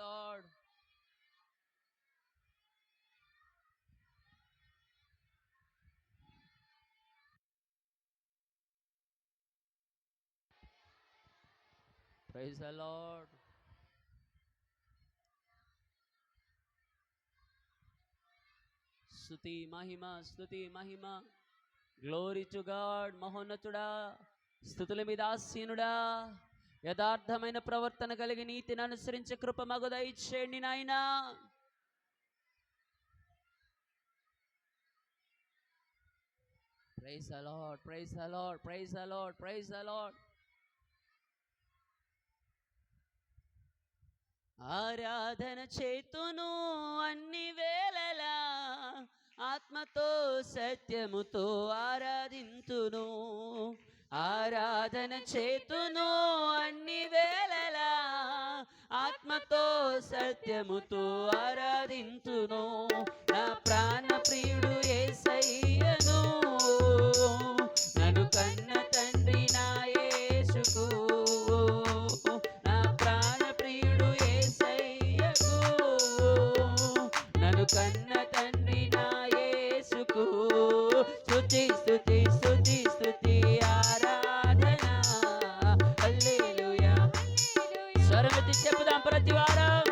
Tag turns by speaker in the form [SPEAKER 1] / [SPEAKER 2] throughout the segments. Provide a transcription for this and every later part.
[SPEAKER 1] Lord. Praise the lord. స్తుతి మహిమ, స్తుతి మహిమ. Glory to God. మహోన్నతుడా, స్తుతుల మీద ఆసీనుడా, యథార్థమైన ప్రవర్తన కలిగి నీతిని అనుసరించే కృప మగు దయచేయండి నాయనా. Praise the Lord, praise the Lord, praise the Lord, praise the Lord. ఆరాధన చేతును అన్ని వేళలా, ఆత్మతో సత్యముతో ఆరాధింతును. ఆరాధన చేతును అన్ని వేళలా, ఆత్మతో సత్యముతో ఆరాధింతును. నా ప్రాణ ప్రియుడు యేసయ్యను, నన్ను కన్న తండ్రి నా యేసుకు. నా ప్రాణ ప్రియుడు యేసయ్యకు, నన్ను కన్న తండ్రి నా యేసుకు. స్తుతి స్తుతి స్తుతి స్తుతి ఆరాధన. హల్లెలూయా. స్వరమెత్తి చెప్పుదాం ప్రతి వారం.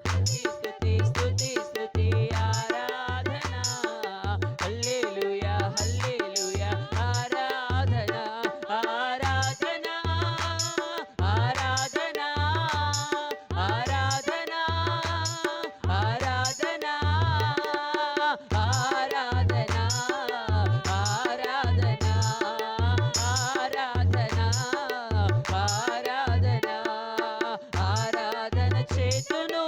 [SPEAKER 1] స్తుతి స్తుతి స్తుతి ఆరాధన. హల్లెలూయా హల్లెలూయా. ఆరాధన ఆరాధన ఆరాధన ఆరాధన ఆరాధన ఆరాధన ఆరాధన ఆరాధన ఆరాధన ఆరాధన చేతును.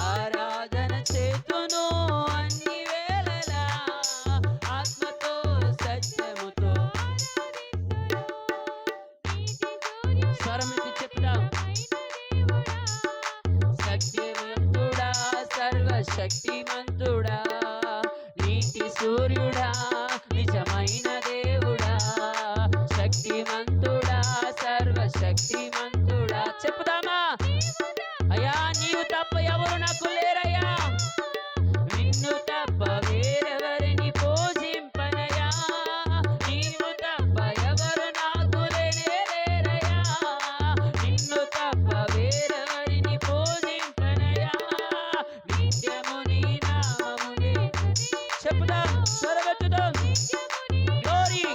[SPEAKER 1] ఆరాధన చేతును అన్ని వేళలా, ఆత్మతో సత్యముతో. స్వరమెత్తి చెప్తాం. శక్తిమంతుడా, సర్వశక్తిమంతుడా, నీతి సూర్యుడా, నిజమైన దేవుడా. శక్తిమంతుడా, సర్వశక్తిమంతుడా. చెప్పుదామా. అయ్యా నీవు తప్ప ఎవరు నాకు లేరయ్యా, నిన్ను తప్ప వేరెవరిని పూజింపనయ్యా. నీవు తప్ప ఎవరు నాకు లేరయ్యా, నిన్ను తప్ప వేరెవరిని పూజింపనయ్యా. నిత్యము నీ నామమునే. చెప్పుదాం, స్వరమెత్తుదాం. గ్లోరీ.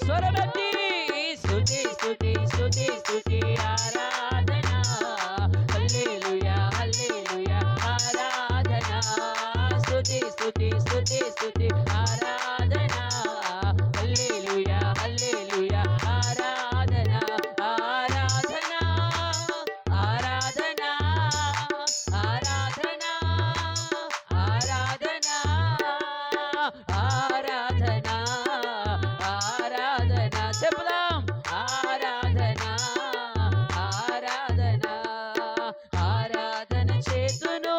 [SPEAKER 1] స్వరమెత్తి స్తుతి స్తుతి స్తుతి స్తుతి ఆరాధన. హల్లెలూయా హల్లెలూయా. ఆరాధన స్తుతి స్తుతి స్తుతి స్తుతి ఆరాధన. హల్లెలూయా హల్లెలూయా. ఆరాధన ఆరాధన ఆరాధన ఆరాధన ఆరాధన ఆరాధన ఆరాధన. చెప్పుదాం. ఆరాధన ఆరాధన ఆరాధన చేతును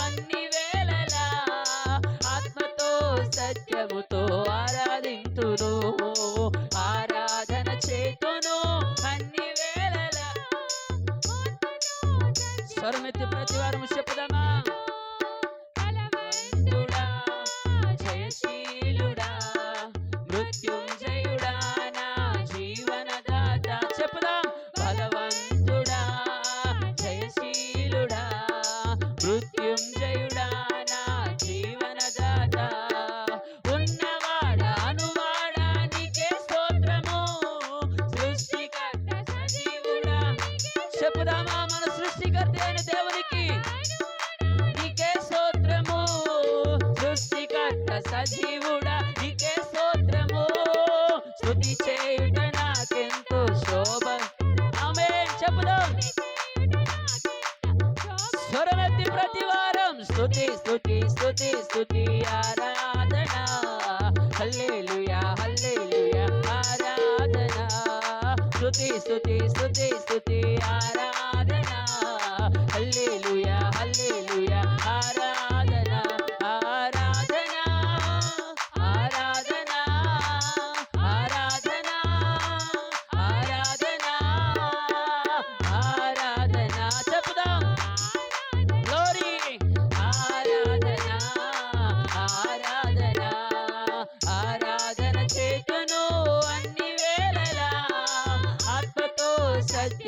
[SPEAKER 1] అన్ని వేళలా, ఆత్మతో సత్యముతో ఆరాధింతును. ఆరాధన చేతును అన్ని వేళలా. స్వరమెత్తి ప్రతి వారం చెప్పుదామా. బలవంతుడా, జయశీలుడా, మృత్యుంజయుడా, నా జీవనదాత. చెప్పుదాం. బలవంతుడా, జయశీలుడా, మృత్యుంజయుడా, నా జీవనదాత. ఉన్నవాడా అనువాడా నీకే స్తోత్రము, సృష్టికర్త సజీవుడా. చెప్పుదామా. మన సృష్టికర్త అయిన దేవునికి నీకే స్తోత్రము, సృష్టికర్త సజీవుడా నీకే స్తోత్రము. స్తుతి చేయుట నాకెంతో శోభ. ఆమేన్. చెప్పుదాం. స్వరమెత్తి ప్రతి వారం. స్తుతి స్తుతి స్తుతి స్తుతి ఆరాధన. హల్లెలూయా హల్లెలూయా. ఆరాధన స్తుతి స్తుతి స్తుతి స్తుతి ఆరాధన. హల్లెలూయా హల్లెలూయా. ఆరాధన ఆరాధన ఆరాధన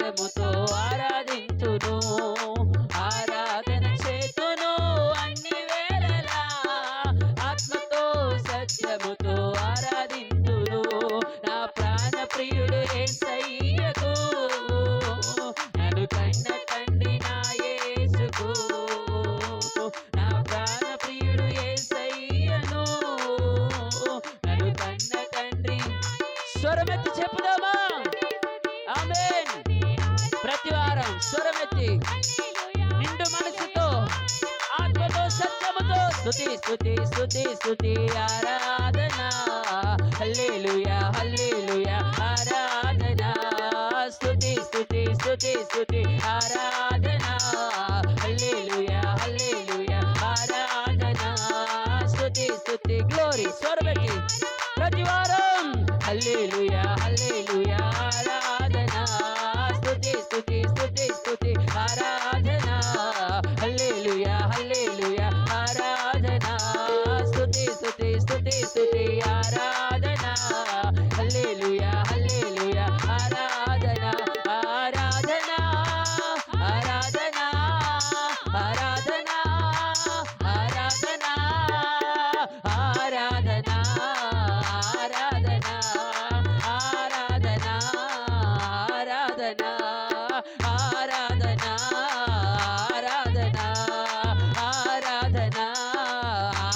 [SPEAKER 1] సత్యముతో ఆరాధింతును, ఆరాధన చేతును అన్ని వేళలా, ఆత్మతో సత్యముతో ఆరాధింతును. నా ప్రాణ ప్రియుడు యేసయ్యకు, నన్ను కన్న తండ్రి నా యేసుకు, నా ప్రాణ ప్రియుడు యేసయ్యను, నన్ను కన్న తండ్రి. స్వరమెత్తి చెప్పుదామా? ఆమేన్. ప్రతి వారం స్వరమెత్తి నిండు మనసుతో ఆత్మతో సత్యముతో స్తుతి స్తుతి స్తుతి స్తుతి ఆరాధన, హల్లెలూయా హల్లెలూయా ఆరాధన, స్తుతి స్తుతి స్తుతి స్తుతి ఆరాధన, హల్లెలూయా హల్లెలూయా ఆరాధన, స్తుతి స్తుతి గ్లోరీ. స్వరమెత్తి ప్రతి వారం హల్లెలూయా హల్లెలూయా ఆరాధన, స్తుతి స్తుతి స్తుతి స్తుతి ఆరాధన, హల్లెలూయా హల్లెలూయా ఆరాధన, స్తుతి స్తుతి స్తుతి స్తుతి ఆరాధన, హల్లెలూయా హల్లెలూయా ఆరాధన, ఆరాధన ఆరాధన ఆరాధన ఆరాధన ఆరాధన ఆరాధన ఆరాధన ఆరాధన ఆరాధన ఆరాధన ఆరాధన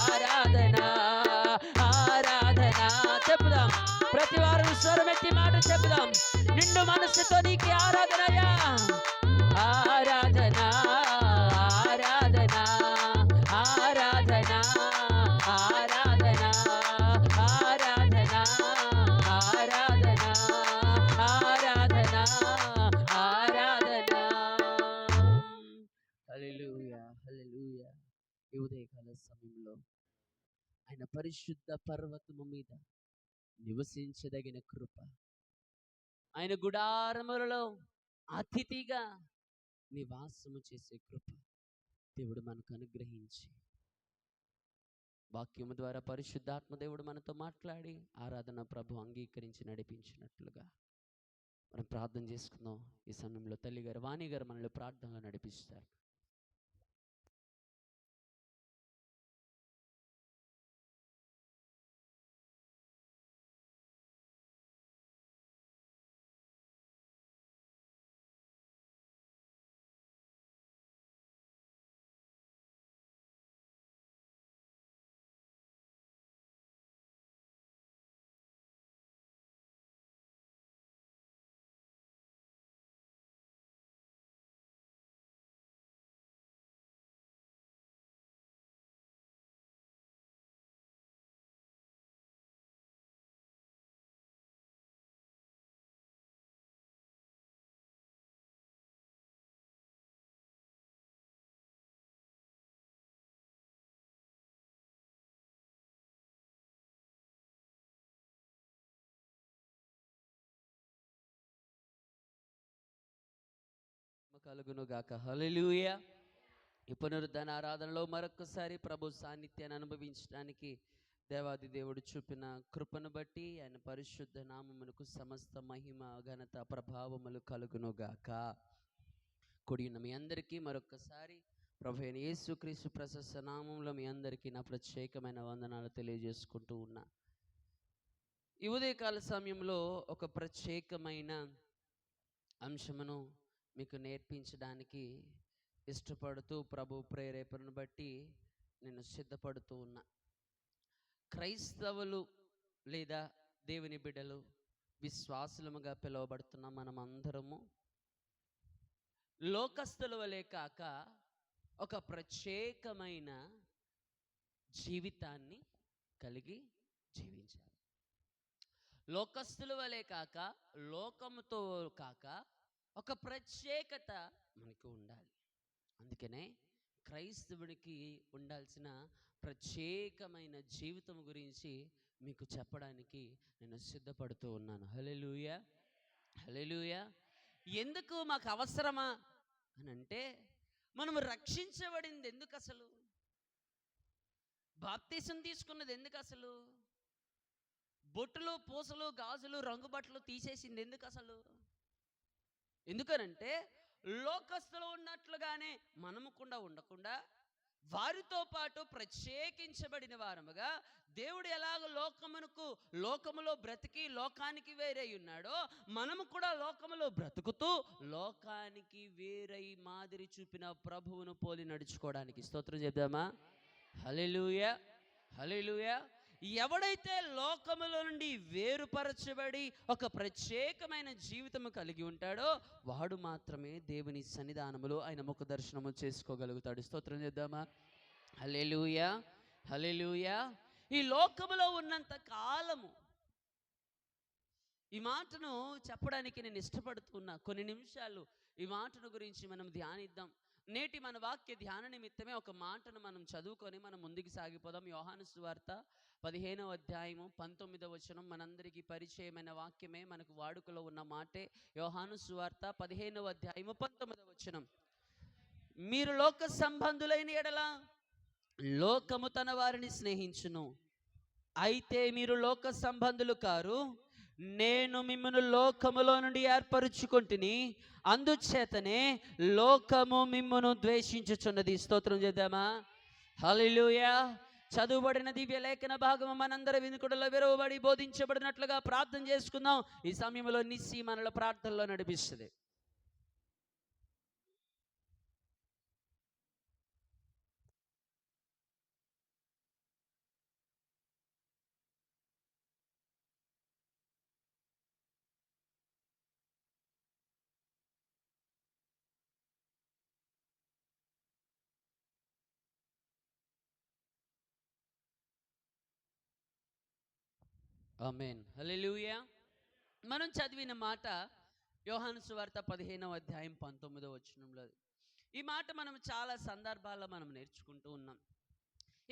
[SPEAKER 1] ఆరాధన ఆరాధన. చెప్పుదాం ప్రతి వారం స్వరమెత్తి మాట చెప్పుదాం. నిండు మనస్సుతో నీకు ఆరాధనయా, ఆరాధన ఆరాధన ఆరాధన ఆరాధన ఆరాధన ఆరాధన ఆరాధన ఆరాధన. హల్లెలూయా హల్లెలూయా. ఈ ఉదయకాల సమయంలో ఆయన పరిశుద్ధ పర్వతము మీద నివసించదగిన కృప, ఆయన గుడారములలో అతిథిగా నివాసము చేసే కృప దేవుడు మనకు అనుగ్రహించి, వాక్యము ద్వారా పరిశుద్ధాత్మ దేవుడు మనతో మాట్లాడి ఆరాధన ప్రభు అంగీకరించి నడిపించినట్లుగా మనం ప్రార్థన చేసుకుందాం. ఈ సమయంలో తల్లి గారు వాణి గారు మనల్ని ప్రార్థనలో నడిపిస్తారు. కలుగును గాక. హల్లెలూయా. ఈ పునరుద్ధరణ ఆరాధనలో మరొకసారి ప్రభు సాన్నిధ్యాన్ని అనుభవించడానికి దేవాది దేవుడు చూపిన కృపను బట్టి ఆయన పరిశుద్ధ నామమునకు సమస్త మహిమ ఘనత ప్రభావములు కలుగును గాక. కూడిన మీ అందరికీ మరొకసారి ప్రభు అయిన యేసుక్రీస్తు ప్రశస్త నామంలో మీ అందరికీ నా ప్రత్యేకమైన వందనాలు తెలియజేసుకుంటూ ఉన్నా. ఈ ఉదయకాల సమయంలో ఒక ప్రత్యేకమైన అంశమును మీకు నేర్పించడానికి ఇష్టపడుతూ ప్రభు ప్రేరేపణను బట్టి నేను సిద్ధపడుతూ ఉన్నా. క్రైస్తవులు లేదా దేవుని బిడ్డలు, విశ్వాసులముగా పిలువబడుతున్న మనం అందరము లోకస్తుల వలె కాక ఒక ప్రత్యేకమైన జీవితాన్ని కలిగి జీవించాలి. లోకస్తుల వలె కాక, లోకముతో కాక ఒక ప్రత్యేకత మనకు ఉండాలి. అందుకనే క్రైస్తవుడికి ఉండాల్సిన ప్రత్యేకమైన జీవితం గురించి మీకు చెప్పడానికి నేను సిద్ధపడుతూ ఉన్నాను. హల్లెలూయా హల్లెలూయా. ఎందుకు మాకు అవసరమా అని అంటే, మనం రక్షించబడింది ఎందుకు అసలు? బాప్తీసం తీసుకున్నది ఎందుకు అసలు? బొట్టులు పూసలు గాజులు రంగు బట్టలు తీసేసింది ఎందుకు అసలు? ఎందుకనంటే లోకస్తులు ఉన్నట్లుగానే మనము కూడా ఉండకుండా వారితో పాటు ప్రత్యేకించబడిన వారముగా దేవుడు ఎలాగ లోకములో బ్రతికి లోకానికి వేరై ఉన్నాడో మనము కూడా లోకములో బ్రతుకుతూ లోకానికి వేరై మాదిరి చూపిన ప్రభువును పోలి నడుచుకోవడానికి స్తోత్రం చెప్దామా? హల్లెలూయా, హల్లెలూయా. ఎవడైతే లోకములో నుండి వేరుపరచబడి ఒక ప్రత్యేకమైన జీవితము కలిగి ఉంటాడో వాడు మాత్రమే దేవుని సన్నిధానములో ఆయన ముఖ దర్శనము చేసుకోగలుగుతాడు. స్తోత్రం చేద్దామా? హల్లెలూయా, హల్లెలూయా. ఈ లోకములో ఉన్నంత కాలము ఈ మాటను చెప్పడానికి నేను ఇష్టపడుతున్నా. కొన్ని నిమిషాలు ఈ మాటను గురించి మనం ధ్యానిద్దాం. నేటి మన వాక్య ధ్యాన నిమిత్తమే ఒక మాటను మనం చదువుకొని మనం ముందుకు సాగిపోదాం. యోహాను సువార్త 15వ అధ్యాయము 19వ వచనం మనందరికీ పరిచయమైన వాక్యమే, మనకు వాడుకలో ఉన్న మాటే. యోహాను సువార్త 15వ అధ్యాయము 19వ వచనం. మీరు లోక సంబంధులైన ఎడల లోకము తన వారిని స్నేహించును, అయితే మీరు లోక సంబంధులు కారు, నేను మిమ్మల్ని లోకములో నుండి ఏర్పరుచుకొంటిని, అందుచేతనే లోకము మిమ్మను ద్వేషించుచున్నది. స్తోత్రం చేద్దామా? హల్లెలూయా. చదువుబడిన దివ్య లేఖన భాగము మనందరి వినుకుడలో విరవబడి బోధించబడినట్లుగా ప్రార్థన చేసుకుందాం. ఈ సమయంలో నిస్సి మనలో ప్రార్థనలో నడిపిస్తుంది. ఆమేన్, హల్లెలూయా. మనం చదివిన మాట యోహాను సువార్త 15వ అధ్యాయం 19వ వచనంలో. ఈ మాట మనం చాలా సందర్భాల్లో మనం నేర్చుకుంటూ ఉన్నాం.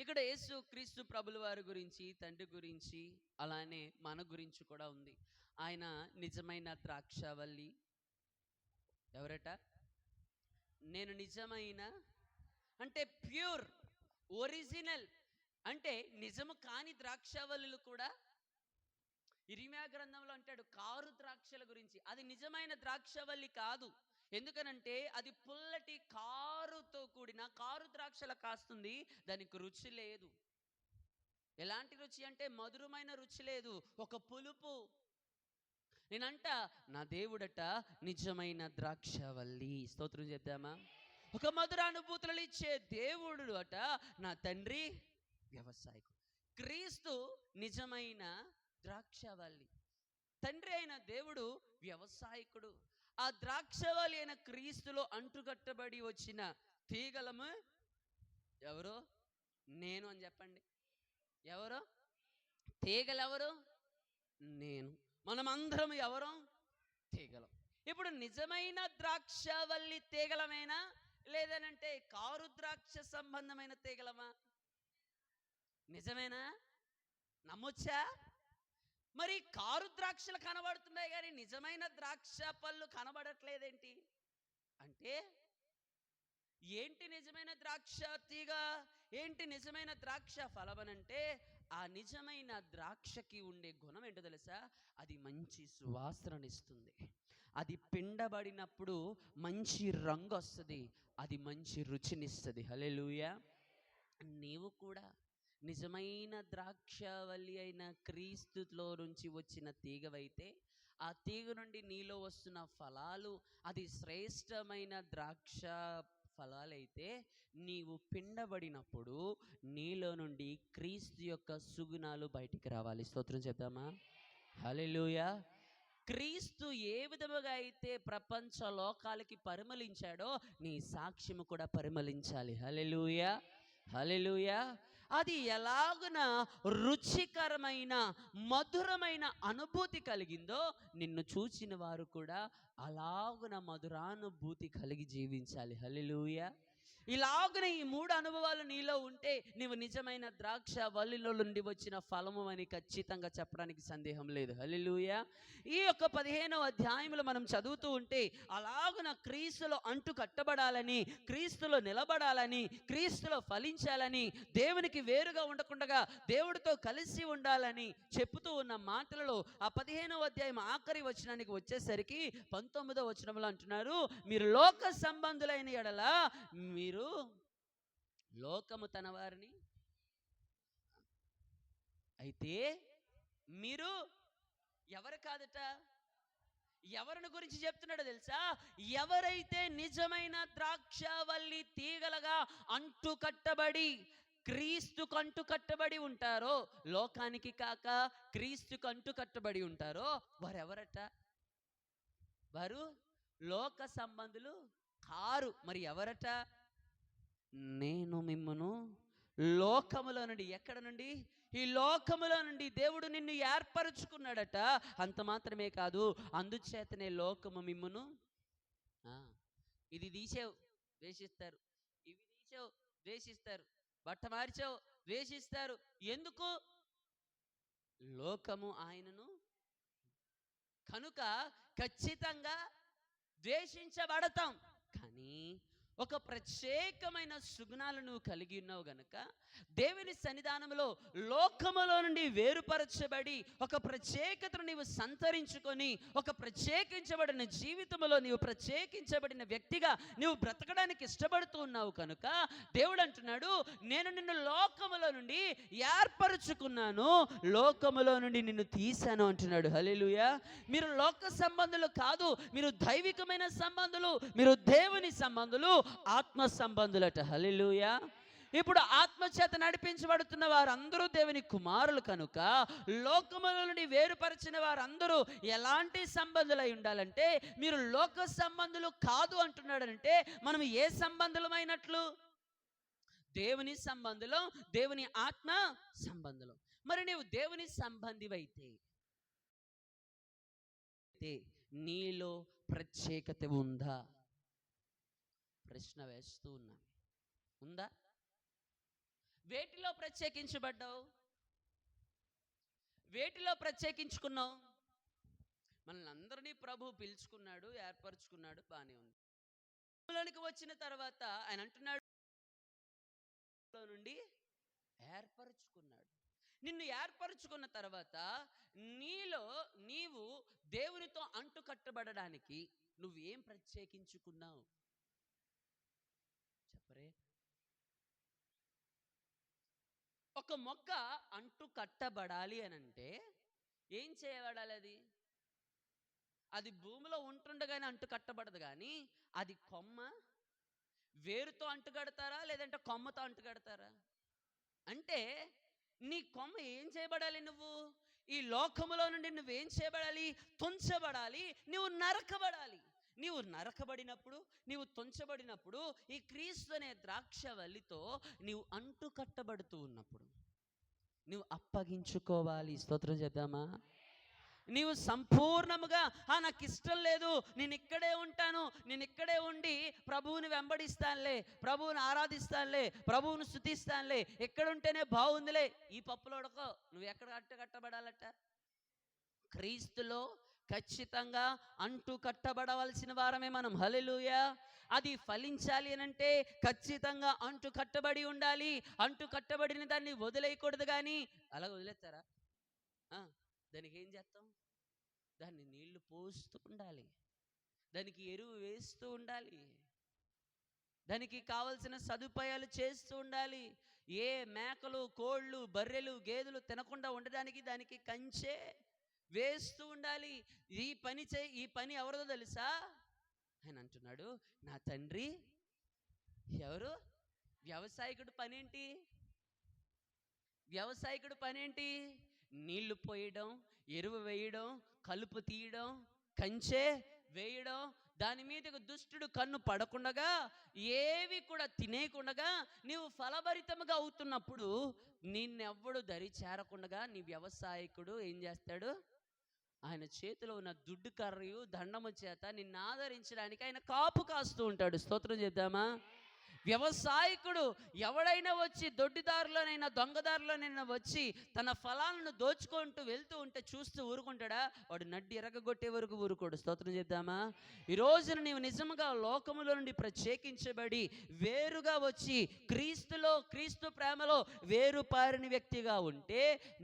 [SPEAKER 1] ఇక్కడ యేసు క్రీస్తు ప్రభుల వారి గురించి, తండ్రి గురించి, అలానే మన గురించి కూడా ఉంది. ఆయన నిజమైన ద్రాక్షవల్లి. ఎవరట? నేను నిజమైన అంటే ప్యూర్, ఒరిజినల్. అంటే నిజము కాని ద్రాక్షవల్లులు కూడా ఇర్మియా గ్రంథంలో అంటాడు కారు ద్రాక్షల గురించి. అది నిజమైన ద్రాక్షవల్లి కాదు. ఎందుకనంటే అది పుల్లటి కారుతో కూడిన కారు ద్రాక్షల కాస్తుంది, దానికి రుచి లేదు. ఎలాంటి రుచి అంటే మధురమైన రుచి లేదు, ఒక పులుపు. నేనంట నా దేవుడట నిజమైన ద్రాక్షవల్లి. స్తోత్రం చేద్దామా? ఒక మధుర అనుభూతులు ఇచ్చే దేవుడు అట నా తండ్రి వ్యవసాయకుడు. క్రీస్తు నిజమైన ద్రాక్షవల్లి, తండ్రి అయిన దేవుడు వ్యవసాయకుడు. ఆ ద్రాక్షవల్లి అయిన క్రీస్తులో అంటుకట్టబడి వచ్చిన తీగలము ఎవరు? నేను అని చెప్పండి. ఎవరు తీగలు? ఎవరు? నేను. మనమందరం ఎవరు? తీగలం. ఇప్పుడు నిజమైన ద్రాక్షవల్లి తీగలమేనా, లేదనంటే కారు ద్రాక్ష సంబంధమైన తీగలమా? నిజమేనా? నమ్మొచ్చా? మరి కారు ద్రాక్షలు కనబడుతున్నాయి కానీ నిజమైన ద్రాక్ష పళ్ళు కనబడట్లేదేంటి అంటే, ఏంటి నిజమైన ద్రాక్ష తీగ, ఏంటి నిజమైన ద్రాక్ష ఫలమనంటే, ఆ నిజమైన ద్రాక్షకి ఉండే గుణం ఏంటో తెలుసా? అది మంచి సువాసననిస్తుంది, అది పిండబడినప్పుడు మంచి రంగు వస్తుంది, అది మంచి రుచినిస్తుంది. హల్లెలూయా. నీవు కూడా నిజమైన ద్రాక్షవల్లి అయిన క్రీస్తులో నుంచి వచ్చిన తీగవైతే, ఆ తీగ నుండి నీలో వస్తున్న ఫలాలు అది శ్రేష్టమైన ద్రాక్ష ఫలాలైతే, నీవు పిండబడినప్పుడు నీలో నుండి క్రీస్తు యొక్క సుగుణాలు బయటికి రావాలి. స్తోత్రం చెప్దామా? హల్లెలూయా. క్రీస్తు ఏ విధముగా అయితే ప్రపంచ లోకాలకి పరిమళించాడో నీ సాక్ష్యము కూడా పరిమళించాలి. హల్లెలూయా, హల్లెలూయా. అది ఎలాగున రుచికరమైన మధురమైన అనుభూతి కలిగిందో నిన్ను చూచిన వారు కూడా అలాగున మధురానుభూతి కలిగి జీవించాలి. హల్లెలూయా. ఇలాగనే ఈ 3 అనుభవాలు నీలో ఉంటే నీవు నిజమైన ద్రాక్ష వల్లిలో నుండి వచ్చిన ఫలము అని ఖచ్చితంగా చెప్పడానికి సందేహం లేదు. హల్లెలూయా. ఈ యొక్క 15వ అధ్యాయంలో మనం చదువుతూ ఉంటే అలాగున క్రీస్తులో అంటు కట్టబడాలని, క్రీస్తులో నిలబడాలని, క్రీస్తులో ఫలించాలని, దేవునికి వేరుగా ఉండకుండా దేవుడితో కలిసి ఉండాలని చెప్తూ ఉన్న మాటలలో ఆ 15వ అధ్యాయం ఆఖరి వచనానికి వచ్చేసరికి 19వ వచనంలో అంటున్నారు, మీరు లోక సంబంధులైన ఎడల మీరు లోకము తన వారిని, అయితే మీరు ఎవరు కాదట, ఎవరిని గురించి చెప్తున్నాడో తెలుసా? ఎవరైతే నిజమైన ద్రాక్షవల్లి తీగలగా అంటు కట్టబడి క్రీస్తుకు అంటు కట్టబడి ఉంటారో, లోకానికి కాక క్రీస్తుకు అంటు కట్టబడి ఉంటారో వారెవరట? వారు లోక సంబంధులు కారు. మరి ఎవరట? నేను మిమ్మును లోకములో నుండి, ఎక్కడ నుండి? ఈ లోకములో నుండి దేవుడు నిన్ను ఏర్పరచుకున్నాడట. అంత మాత్రమే కాదు, అందుచేతనే లోకము మిమ్మును ఇది తీసావు ద్వేషిస్తారు, ఇవి తీసావు ద్వేషిస్తారు, బట్ట మార్చావు ద్వేషిస్తారు. ఎందుకు? లోకము ఆయనను కనుక ఖచ్చితంగా ద్వేషించబడతాం. కానీ ఒక ప్రత్యేకమైన సుగుణాలు నువ్వు కలిగి ఉన్నావు గనుక దేవుని సన్నిధానంలో లోకములో నుండి వేరుపరచబడి ఒక ప్రత్యేకతను నీవు సంతరించుకొని ఒక ప్రత్యేకించబడిన జీవితంలో నీవు ప్రత్యేకించబడిన వ్యక్తిగా నీవు బ్రతకడానికి ఇష్టపడుతూ ఉన్నావు కనుక దేవుడు అంటున్నాడు, నేను నిన్ను లోకములో నుండి ఏర్పరచుకున్నాను, లోకములో నుండి నిన్ను తీశాను అంటున్నాడు. హల్లెలూయా. మీరు లోక సంబంధులు కాదు, మీరు దైవికమైన సంబంధులు, మీరు దేవుని సంబంధులు, ఆత్మ సంబంధులట. హల్లెలూయా. ఇప్పుడు ఆత్మచేత నడిపించబడుతున్న వారందరూ దేవుని కుమారులు కనుక లోకముల నుండి వేరుపరిచిన వారందరూ ఎలాంటి సంబంధులై ఉండాలంటే, మీరు లోక సంబంధులు కాదు అంటున్నాడంటే మనం ఏ సంబంధులమైనట్లు? దేవుని సంబంధులు, దేవుని ఆత్మ సంబంధులు. మరి నీవు దేవుని సంబంధివైతే నీలో ప్రత్యేకత ఉందా? ప్రశ్న వేస్తూ ఉన్నాను. ఉందా? వేటిలో ప్రత్యేకించబడ్డావు? వేటిలో ప్రత్యేకించుకున్నావు? మనల్ని అందరినీ ప్రభు పిలుచుకున్నాడు, ఏర్పరచుకున్నాడు, బానే ఉంది. లోనికి వచ్చిన తర్వాత ఆయన అంటున్నాడు, నుండి ఏర్పరచుకున్నాడు. నిన్ను ఏర్పరచుకున్న తర్వాత నీవు దేవునితో అంటు కట్టబడడానికి నువ్వేం ప్రత్యేకించుకున్నావు? చెప్పరే. ఒక మొక్క అంటు కట్టబడాలి అని అంటే ఏం చేయబడాలి? అది భూమిలో ఉంటుండగానే అంటు కట్టబడదు. కానీ అది కొమ్మ వేరుతో అంటు కడతారా లేదంటే కొమ్మతో అంటు కడతారా? అంటే నీ కొమ్మ ఏం చేయబడాలి? నువ్వు ఈ లోకములో నుండి నువ్వేం చేయబడాలి? తుంచబడాలి, నువ్వు నరకబడాలి. నీవు నరకబడినప్పుడు, నీవు తుంచబడినప్పుడు, ఈ క్రీస్తు అనే ద్రాక్షవల్లితో నీవు అంటు కట్టబడుతూ ఉన్నప్పుడు నువ్వు అప్పగించుకోవాలి. స్తోత్రం చేద్దామా? నీవు సంపూర్ణముగా నాకు ఇష్టం లేదు, నేను ఇక్కడే ఉంటాను, నేను ఇక్కడే ఉండి ప్రభువుని వెంబడిస్తానులే, ప్రభువుని ఆరాధిస్తానులే, ప్రభువుని స్తుతిస్తానులే, ఎక్కడుంటేనే బాగుందిలే, ఈ పప్పులో ఉడకో. నువ్వు ఎక్కడ కట్టబడాలట? క్రీస్తులో ఖచ్చితంగా అంటు కట్టబడవలసిన వారమే మనం. హల్లెలూయా. అది ఫలించాలి అని అంటే ఖచ్చితంగా అంటు కట్టబడి ఉండాలి. అంటు కట్టబడిన దాన్ని వదిలేయకూడదు. కానీ అలా వదిలేస్తారా? దానికి ఏం చేస్తాం? దాన్ని నీళ్లు పోస్తూ ఉండాలి, దానికి ఎరువు వేస్తూ ఉండాలి, దానికి కావలసిన సదుపాయాలు చేస్తూ ఉండాలి. ఏ మేకలు, కోళ్ళు, బర్రెలు, గేదెలు తినకుండా ఉండడానికి దానికి కంచె వేస్తూ ఉండాలి. ఈ పని ఎవరిదో తెలుసా? ఆయన అంటున్నాడు, నా తండ్రి ఎవరు? వ్యవసాయకుడు పనేంటి? వ్యవసాయకుడు పనేంటి? నీళ్లు పోయడం, ఎరువు వేయడం, కలుపు తీయడం, కంచె వేయడం. దాని మీదకు దుష్టుడు కన్ను పడకుండగా, ఏవి కూడా తినేయకుండగా నీవు ఫలభరితముగా అవుతున్నప్పుడు నిన్నెవ్వడు దరి చేరకుండగా నీ వ్యవసాయకుడు ఏం చేస్తాడు? ఆయన చేతిలో ఉన్న దుడ్డు కర్రయు దండము చేత నిన్ను ఆదరించడానికి ఆయన కాపు కాస్తూ ఉంటాడు. స్తోత్రం చేద్దామా? వ్యవసాయకుడు ఎవడైనా వచ్చి దొడ్డిదారులోనైనా దొంగదారులోనైనా వచ్చి తన ఫలాలను దోచుకుంటూ వెళ్తూ ఉంటే చూస్తూ ఊరుకుంటాడా? వాడు నడ్డి ఎరగొట్టే వరకు ఊరుకోడు. స్తోత్రం చేద్దామా? ఈ రోజున నీవు నిజంగా లోకములో నుండి ప్రత్యేకించబడి వేరుగా వచ్చి క్రీస్తులో, క్రీస్తు ప్రేమలో వేరుపారిన వ్యక్తిగా ఉంటే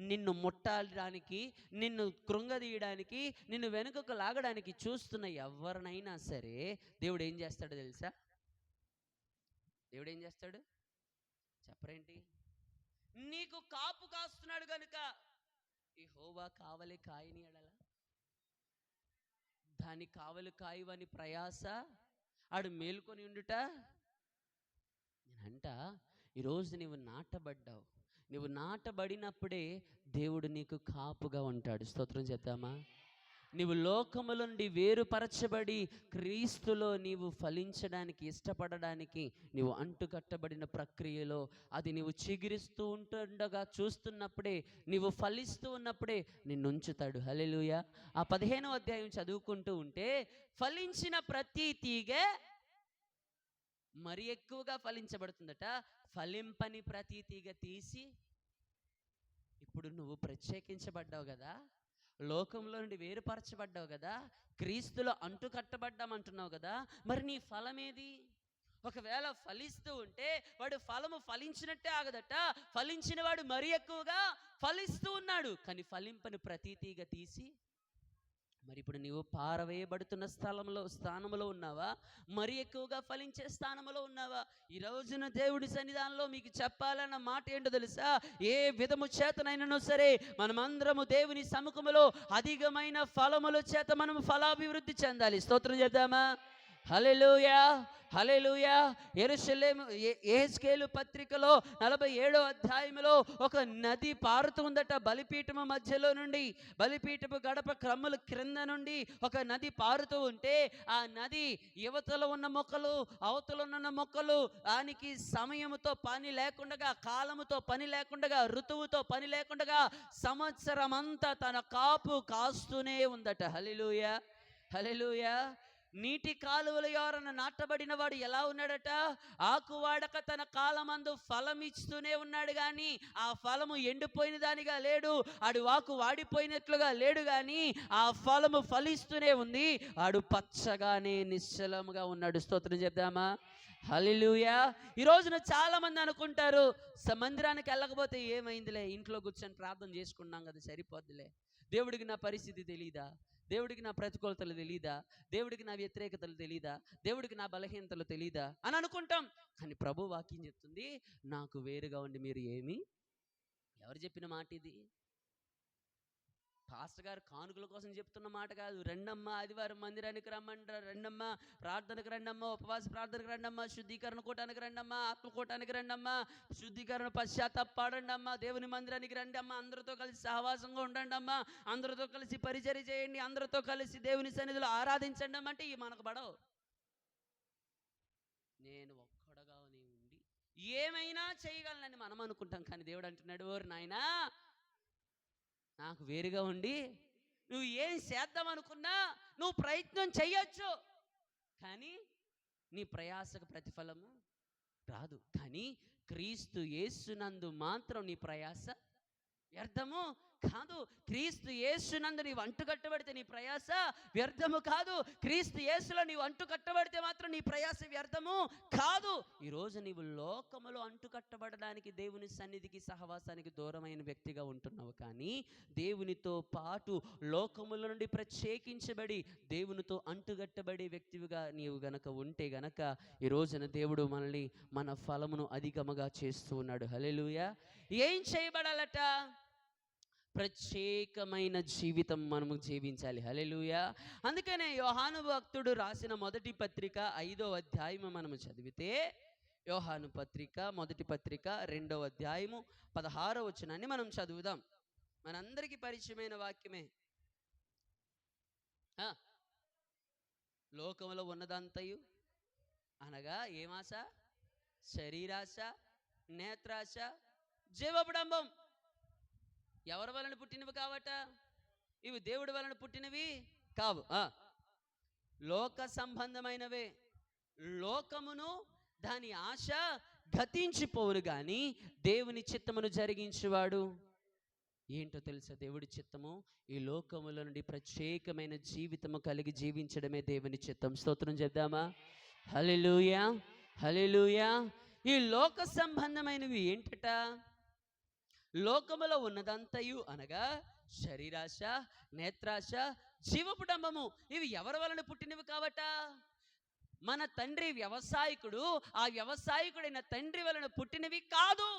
[SPEAKER 1] నిన్ను ముట్టాడడానికి, నిన్ను కృంగదీయడానికి, నిన్ను వెనుకకు లాగడానికి చూస్తున్న ఎవరినైనా సరే దేవుడు ఏం చేస్తాడో తెలుసా? దేవుడు ఏం చేస్తాడు చెప్పరేంటి? నీకు కాపు కాస్తున్నాడు గనుక యెహోవా కావలి కాయని ఎడల దాని కావలి కాయవని ప్రయాస ఆడు మేల్కొని ఉండుట. నేనంట ఈరోజు నీవు నాటబడ్డావు. నువ్వు నాటబడినప్పుడే దేవుడు నీకు కాపుగా ఉంటాడు. స్తోత్రం చేద్దామా? నీవు లోకముల నుండి వేరుపరచబడి క్రీస్తులో నీవు ఫలించడానికి, ఇష్టపడడానికి నీవు అంటుకట్టబడిన ప్రక్రియలో అది నీవు చిగురిస్తూ ఉంటుండగా చూస్తున్నప్పుడే, నీవు ఫలిస్తూ ఉన్నప్పుడే నిన్ను ఉంచుతాడు. హల్లెలూయా. ఆ 15వ అధ్యాయం చదువుకుంటూ ఉంటే, ఫలించిన ప్రతి తీగె మరి ఎక్కువగా ఫలించబడుతుందట. ఫలింపని ప్రతి తీగ తీసి, ఇప్పుడు నువ్వు ప్రత్యేకించబడ్డావు కదా, లోకంలో నుండి వేరుపరచబడ్డావు కదా, క్రీస్తులో అంటుకట్టబడ్డామంటున్నావు కదా, మరి నీ ఫలం ఏది? ఒకవేళ ఫలిస్తూ ఉంటే వాడు ఫలము ఫలించినట్టే ఆగదట. ఫలించిన వాడు మరి ఎక్కువగా ఫలిస్తూ ఉన్నాడు. కానీ ఫలింపని ప్రతి తీగ తీసి, మరి ఇప్పుడు నీవు పారవేయబడుతున్న స్థానంలో ఉన్నావా? మరి ఎక్కువగా ఫలించే స్థానంలో ఉన్నావా? ఈ రోజున దేవుడి సన్నిధానంలో మీకు చెప్పాలన్న మాట ఏంటో తెలుసా? ఏ విధము చేతనైనను సరే మనమందరము దేవుని సముఖములో అధికమైన ఫలముల చేత మనము ఫలాభివృద్ధి చెందాలి. స్తోత్రం చేద్దామా? హల్లెలూయా, హల్లెలూయా. యెరూషలేము యెహెజ్కేలు పత్రికలో 47వ అధ్యాయంలో ఒక నది పారుతుందట. బలిపీఠము మధ్యలో నుండి, బలిపీఠపు గడప క్రమ్ముల క్రింద నుండి ఒక నది పారుతూ ఉంటే, ఆ నది యువతలో ఉన్న మొక్కలు, అవతల ఉన్న మొక్కలు, దానికి సమయముతో పని లేకుండా, కాలముతో పని లేకుండా, ఋతువుతో పని లేకుండా సంవత్సరం అంతా తన కాపు కాస్తూనే ఉందట. హల్లెలూయా, హల్లెలూయా. నీటి కాలువల యోరన నాటబడిన వాడు ఎలా ఉన్నాడట? ఆకువాడక తన కాలమందు ఫలం ఇస్తూనే ఉన్నాడు, కానీ ఆ ఫలము ఎండిపోయిన దానిగా లేడు. ఆడు ఆకు వాడిపోయినట్లుగా లేడు, కానీ ఆ ఫలము ఫలిస్తూనే ఉంది. ఆడు పచ్చగానే నిశ్చలముగా ఉన్నాడు. స్తోత్రం చెప్దామా? హల్లెలూయా. ఈ రోజున చాలా మంది అనుకుంటారు, మందిరానికి వెళ్ళకపోతే ఏమైందిలే, ఇంట్లో కూర్చొని ప్రార్థన చేసుకున్నాం కదా సరిపోద్దిలే, దేవుడికి నా పరిస్థితి తెలీదా, దేవుడికి నా ప్రతికూలతలు తెలీదా, దేవుడికి నా వ్యతిరేకతలు తెలీదా, దేవుడికి నా బలహీనతలు తెలీదా అని అనుకుంటాం. కానీ ప్రభు వాక్యం చెప్తుంది, నాకు వేరుగా ఉండి మీరు ఏమి. ఎవరు చెప్పిన మాట ఇది? పాస్టర్ గారు కానుకల కోసం చెప్తున్న మాట కాదు. రెండమ్మ, ఆదివారం మందిరానికి రమ్మంటారు, రెండమ్మ ప్రార్థనకు రండమ్మ, ఉపవాస ప్రార్థనకు రండమ్మ, శుద్ధీకరణ కూటానికి రండమ్మ, ఆత్మకూటానికి రండమ్మ, శుద్ధీకరణ పశ్చాత్తాపడండి అమ్మ, దేవుని మందిరానికి రండి అమ్మ, అందరితో కలిసి సహవాసంగా ఉండండి అమ్మ, అందరితో కలిసి పరిచర్య చేయండి, అందరితో కలిసి దేవుని సన్నిధిలో ఆరాధించండి అమ్మ అంటే ఇవి మనకు పడవు. నేను ఒక్కడగా ఉండి ఏమైనా చేయగలనని మనం అనుకుంటాం. కానీ దేవుడు అంటున్నాడు, ఓరి నాయనా, నాకు వేరుగా ఉండి నువ్వు ఏం చేద్దాం అనుకున్నా నువ్వు ప్రయత్నం చెయ్యొచ్చు, కానీ నీ ప్రయాసకు ప్రతిఫలము రాదు. కానీ క్రీస్తు యేసునందు మాత్రం నీ ప్రయాస వ్యర్థము కాదు. క్రీస్తు యేసునందు నీవు అంటుకట్టబడితే నీ ప్రయాస వ్యర్థము కాదు. క్రీస్తు యేసులో నీవు అంటుకట్టబడితే మాత్రం నీ ప్రయాస వ్యర్థము కాదు. ఈరోజు నీవు లోకములో అంటుకట్టబడడానికి, దేవుని సన్నిధికి, సహవాసానికి దూరమైన వ్యక్తిగా ఉంటున్నావు. కానీ దేవునితో పాటు లోకముల నుండి ప్రత్యేకించబడి దేవునితో అంటుకట్టబడే వ్యక్తివిగా నీవు గనక ఉంటే గనక ఈ రోజున దేవుడు మనల్ని, మన ఫలమును అధికముగా చేస్తూ ఉన్నాడు. హల్లెలూయా. ఏం చేయబడాలట? ప్రత్యేకమైన జీవితం మనము జీవించాలి. హల్లెలూయా. అందుకనే యోహాను భక్తుడు రాసిన మొదటి పత్రిక 5వ అధ్యాయము మనము చదివితే, యోహాను పత్రిక మొదటి పత్రిక 2వ అధ్యాయము 16వ వచనాన్ని మనం చదువుదాం. మనందరికీ పరిచయమైన వాక్యమే. లోకములో ఉన్నదంతయు అనగా ఏమాశ? శరీరాశ, నేత్రాశ, జీవపుడంబం. ఎవరి వలన పుట్టినవి కావట? ఇవి దేవుడి వలన పుట్టినవి కావు, లోక సంబంధమైనవే. లోకమును దాని ఆశ గతించిపోవును గాని దేవుని చిత్తమును జరిగించువాడు ఏంటో తెలుసా? దేవుడి చిత్తము ఈ లోకముల నుండి ప్రత్యేకమైన జీవితము కలిగి జీవించడమే దేవుని చిత్తం. స్తోత్రం చెప్దామా? హల్లెలూయా, హల్లెలూయా. ఈ లోక సంబంధమైనవి ఏంటట? లోకములో ఉన్నదంతయు అనగా శరీరాశ, నేత్రాశ, జీవపుడంబము. ఇవి ఎవరి వలన పుట్టినవి కావట? మన తండ్రి వ్యవసాయకుడు, ఆ వ్యవసాయకుడైన తండ్రి వలన పుట్టినవి కాదు.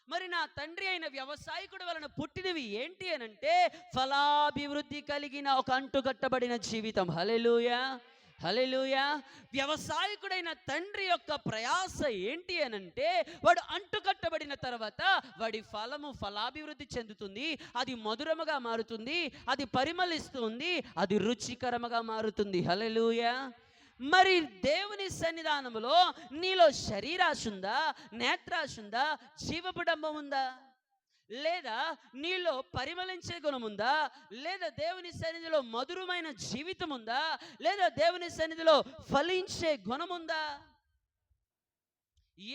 [SPEAKER 1] మరి నా తండ్రి అయిన వ్యవసాయకుడు వలన పుట్టినవి ఏంటి అనంటే ఫలాభివృద్ధి కలిగిన ఒక అంటుకట్టబడిన జీవితం. హల్లెలూయా, హల్లెలూయా. వ్యవసాయకుడైన తండ్రి యొక్క ప్రయాస ఏంటి అనంటే వాడు అంటుకట్టబడిన తర్వాత వాడి ఫలాభివృద్ధి చెందుతుంది, అది మధురముగా మారుతుంది, అది పరిమళిస్తుంది, అది రుచికరముగా మారుతుంది. హల్లెలూయా. మరి దేవుని సన్నిధానములో నీలో శరీరాశ ఉందా, నేత్రాశ ఉందా, జీవపుడంబం ఉందా? లేదా నీలో పరిమళించే గుణం ఉందా? లేదా దేవుని సన్నిధిలో మధురమైన జీవితం ఉందా? లేదా దేవుని సన్నిధిలో ఫలించే గుణం ఉందా?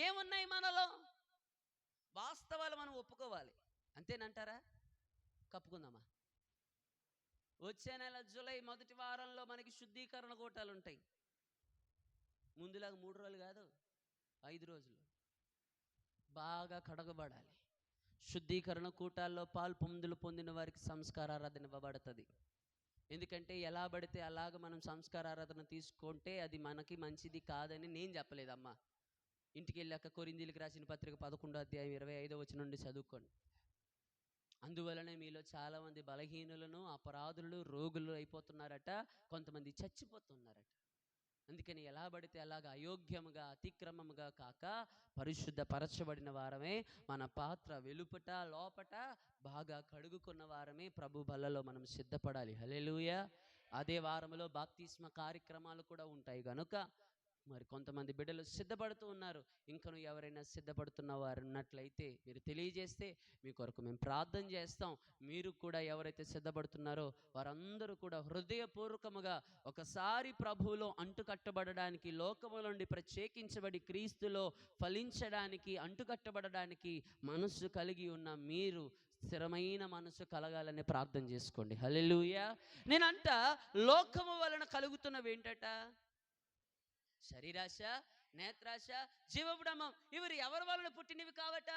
[SPEAKER 1] ఏమున్నాయి మనలో? వాస్తవాలు మనం ఒప్పుకోవాలి, అంతేనంటారా? కప్పుకుందామా? వచ్చే నెల జూలై మొదటి వారంలో మనకి శుద్ధీకరణ కూటాలు ఉంటాయి. ముందులాగా 3 రోజులు కాదు, 5 రోజులు బాగా కడగబడాలి. శుద్ధీకరణ కూటాల్లో పాల్పొందులు పొందిన వారికి సంస్కారారాధన ఇవ్వబడుతుంది. ఎందుకంటే ఎలా పడితే అలాగ మనం సంస్కారారాధన తీసుకుంటే అది మనకి మంచిది కాదని నేను చెప్పలేదమ్మా. ఇంటికి వెళ్ళాక కొరింథీయులకు రాసిన పత్రిక 11వ అధ్యాయం 25వ వచనం నుండి చదువుకోండి. అందువలనే మీలో చాలామంది బలహీనులను, అపరాధులు, రోగులు అయిపోతున్నారట, కొంతమంది చచ్చిపోతున్నారట. అందుకని ఎలా పడితే అలాగా అయోగ్యముగా, అతిక్రమముగా కాక పరిశుద్ధపరచబడిన వారమే, మన పాత్ర వెలుపట లోపట బాగా కడుగుకున్న వారమే ప్రభు బల్లలో మనం సిద్ధపడాలి. హల్లెలూయా. అదే వారంలో బాప్తిస్మ కార్యక్రమాలు కూడా ఉంటాయి కనుక మరి కొంతమంది బిడ్డలు సిద్ధపడుతూ ఉన్నారు. ఇంకను ఎవరైనా సిద్ధపడుతున్న వారు ఉన్నట్లయితే మీరు తెలియజేస్తే మీ కొరకు మేము ప్రార్థన చేస్తాం. మీరు కూడా ఎవరైతే సిద్ధపడుతున్నారో వారందరూ కూడా హృదయపూర్వకముగా ఒకసారి ప్రభువులో అంటుకట్టబడడానికి, లోకము నుండి ప్రత్యేకించబడి క్రీస్తులో ఫలించడానికి, అంటుకట్టబడడానికి మనసు కలిగి ఉన్న మీరు స్థిరమైన మనసు కలగాలని ప్రార్థన చేసుకోండి. హల్లెలూయా. నేనంట లోకము వలన కలుగుతున్నవి ఏంటట? శరీరాశ, నేత్రాశ, జీవపుడంబం. ఇవి ఎవరి వలన పుట్టినవి కావట?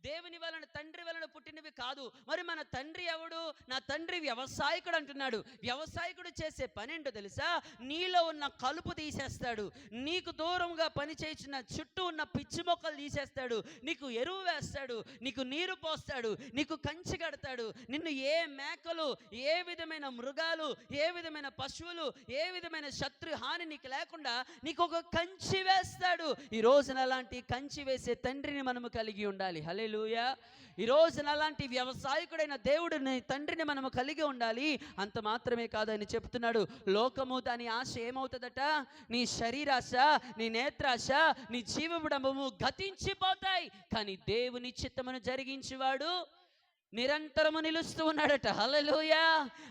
[SPEAKER 1] దేవుని వలన, తండ్రి వలన పుట్టినవి కాదు. మరి మన తండ్రి ఎవడు? నా తండ్రి వ్యవసాయకుడు అంటున్నాడు. వ్యవసాయకుడు చేసే పని ఏంటో తెలుసా? నీలో ఉన్న కలుపు తీసేస్తాడు, నీకు దూరంగా పని చేసిన చుట్టూ ఉన్న పిచ్చి మొక్కలు తీసేస్తాడు, నీకు ఎరువు వేస్తాడు, నీకు నీరు పోస్తాడు, నీకు కంచి కడతాడు. నిన్ను ఏ మేకలు, ఏ విధమైన మృగాలు, ఏ విధమైన పశువులు, ఏ విధమైన శత్రు హాని నీకు లేకుండా నీకు ఒక కంచి వేస్తాడు. ఈ రోజున అలాంటి కంచి వేసే తండ్రిని మనము కలిగి ఉండాలి. హల్లెలూయా. ఈ రోజున అలాంటి వ్యవసాయకుడైన దేవుడిని, తండ్రిని మనము కలిగి ఉండాలి. అంత మాత్రమే కాదు, అని చెప్తున్నాడు. లోకము దాని ఆశ ఏమవుతుందట? నీ శరీరాశ, నీ నేత్రాశ, నీ జీవపుడంబము గతించిపోతాయి, కానీ దేవుని చిత్తమును జరిగించేవాడు నిరంతరము నిలుస్తూ ఉన్నాడట. హల్లెలూయా.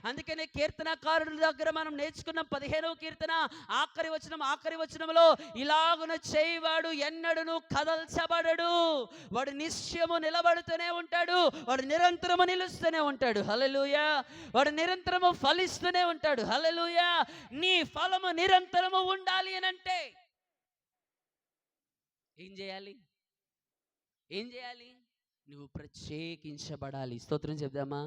[SPEAKER 1] అందుకనే కీర్తనకారుల దగ్గర మనం నేర్చుకున్న 15వ కీర్తన ఆఖరి వచనంలో ఇలాగున చేయవాడు ఎన్నడూను కదల్చబడడు, వాడు నిశ్చయము నిలబడుతూనే ఉంటాడు, వాడు నిరంతరము నిలుస్తూనే ఉంటాడు. హల్లెలూయా. వాడు నిరంతరము ఫలిస్తూనే ఉంటాడు. హల్లెలూయా. నీ ఫలము నిరంతరము ఉండాలి అనంటే ఏం చేయాలి? నువ్వు ప్రత్యేకించబడాలి. స్తోత్రం చెప్దామా?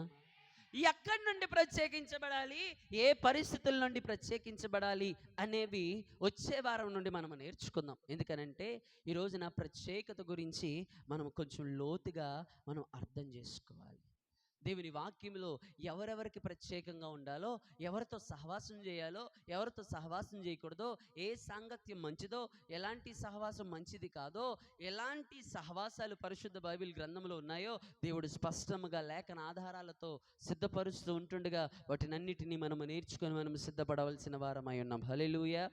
[SPEAKER 1] ఎక్కడి నుండి ప్రత్యేకించబడాలి, ఏ పరిస్థితుల నుండి ప్రత్యేకించబడాలి అనేవి వచ్చే వారం నుండి మనం నేర్చుకుందాం. ఎందుకనంటే ఈ రోజున ప్రత్యేకత గురించి మనం కొంచెం లోతుగా మనం అర్థం చేసుకోవాలి. దేవుని వాక్యంలో ఎవరెవరికి ప్రత్యేకంగా ఉండాలో, ఎవరితో సహవాసం చేయాలో, ఎవరితో సహవాసం చేయకూడదో, ఏ సాంగత్యం మంచిదో, ఎలాంటి సహవాసం మంచిది కాదో, ఎలాంటి సహవాసాలు పరిశుద్ధ బైబిల్ గ్రంథంలో ఉన్నాయో దేవుడు స్పష్టంగా లేఖన ఆధారాలతో సిద్ధపరుస్తూ ఉంటుండగా వాటినన్నిటినీ మనము నేర్చుకొని మనం సిద్ధపడవలసిన వారమై ఉన్నాం. హల్లెలూయా.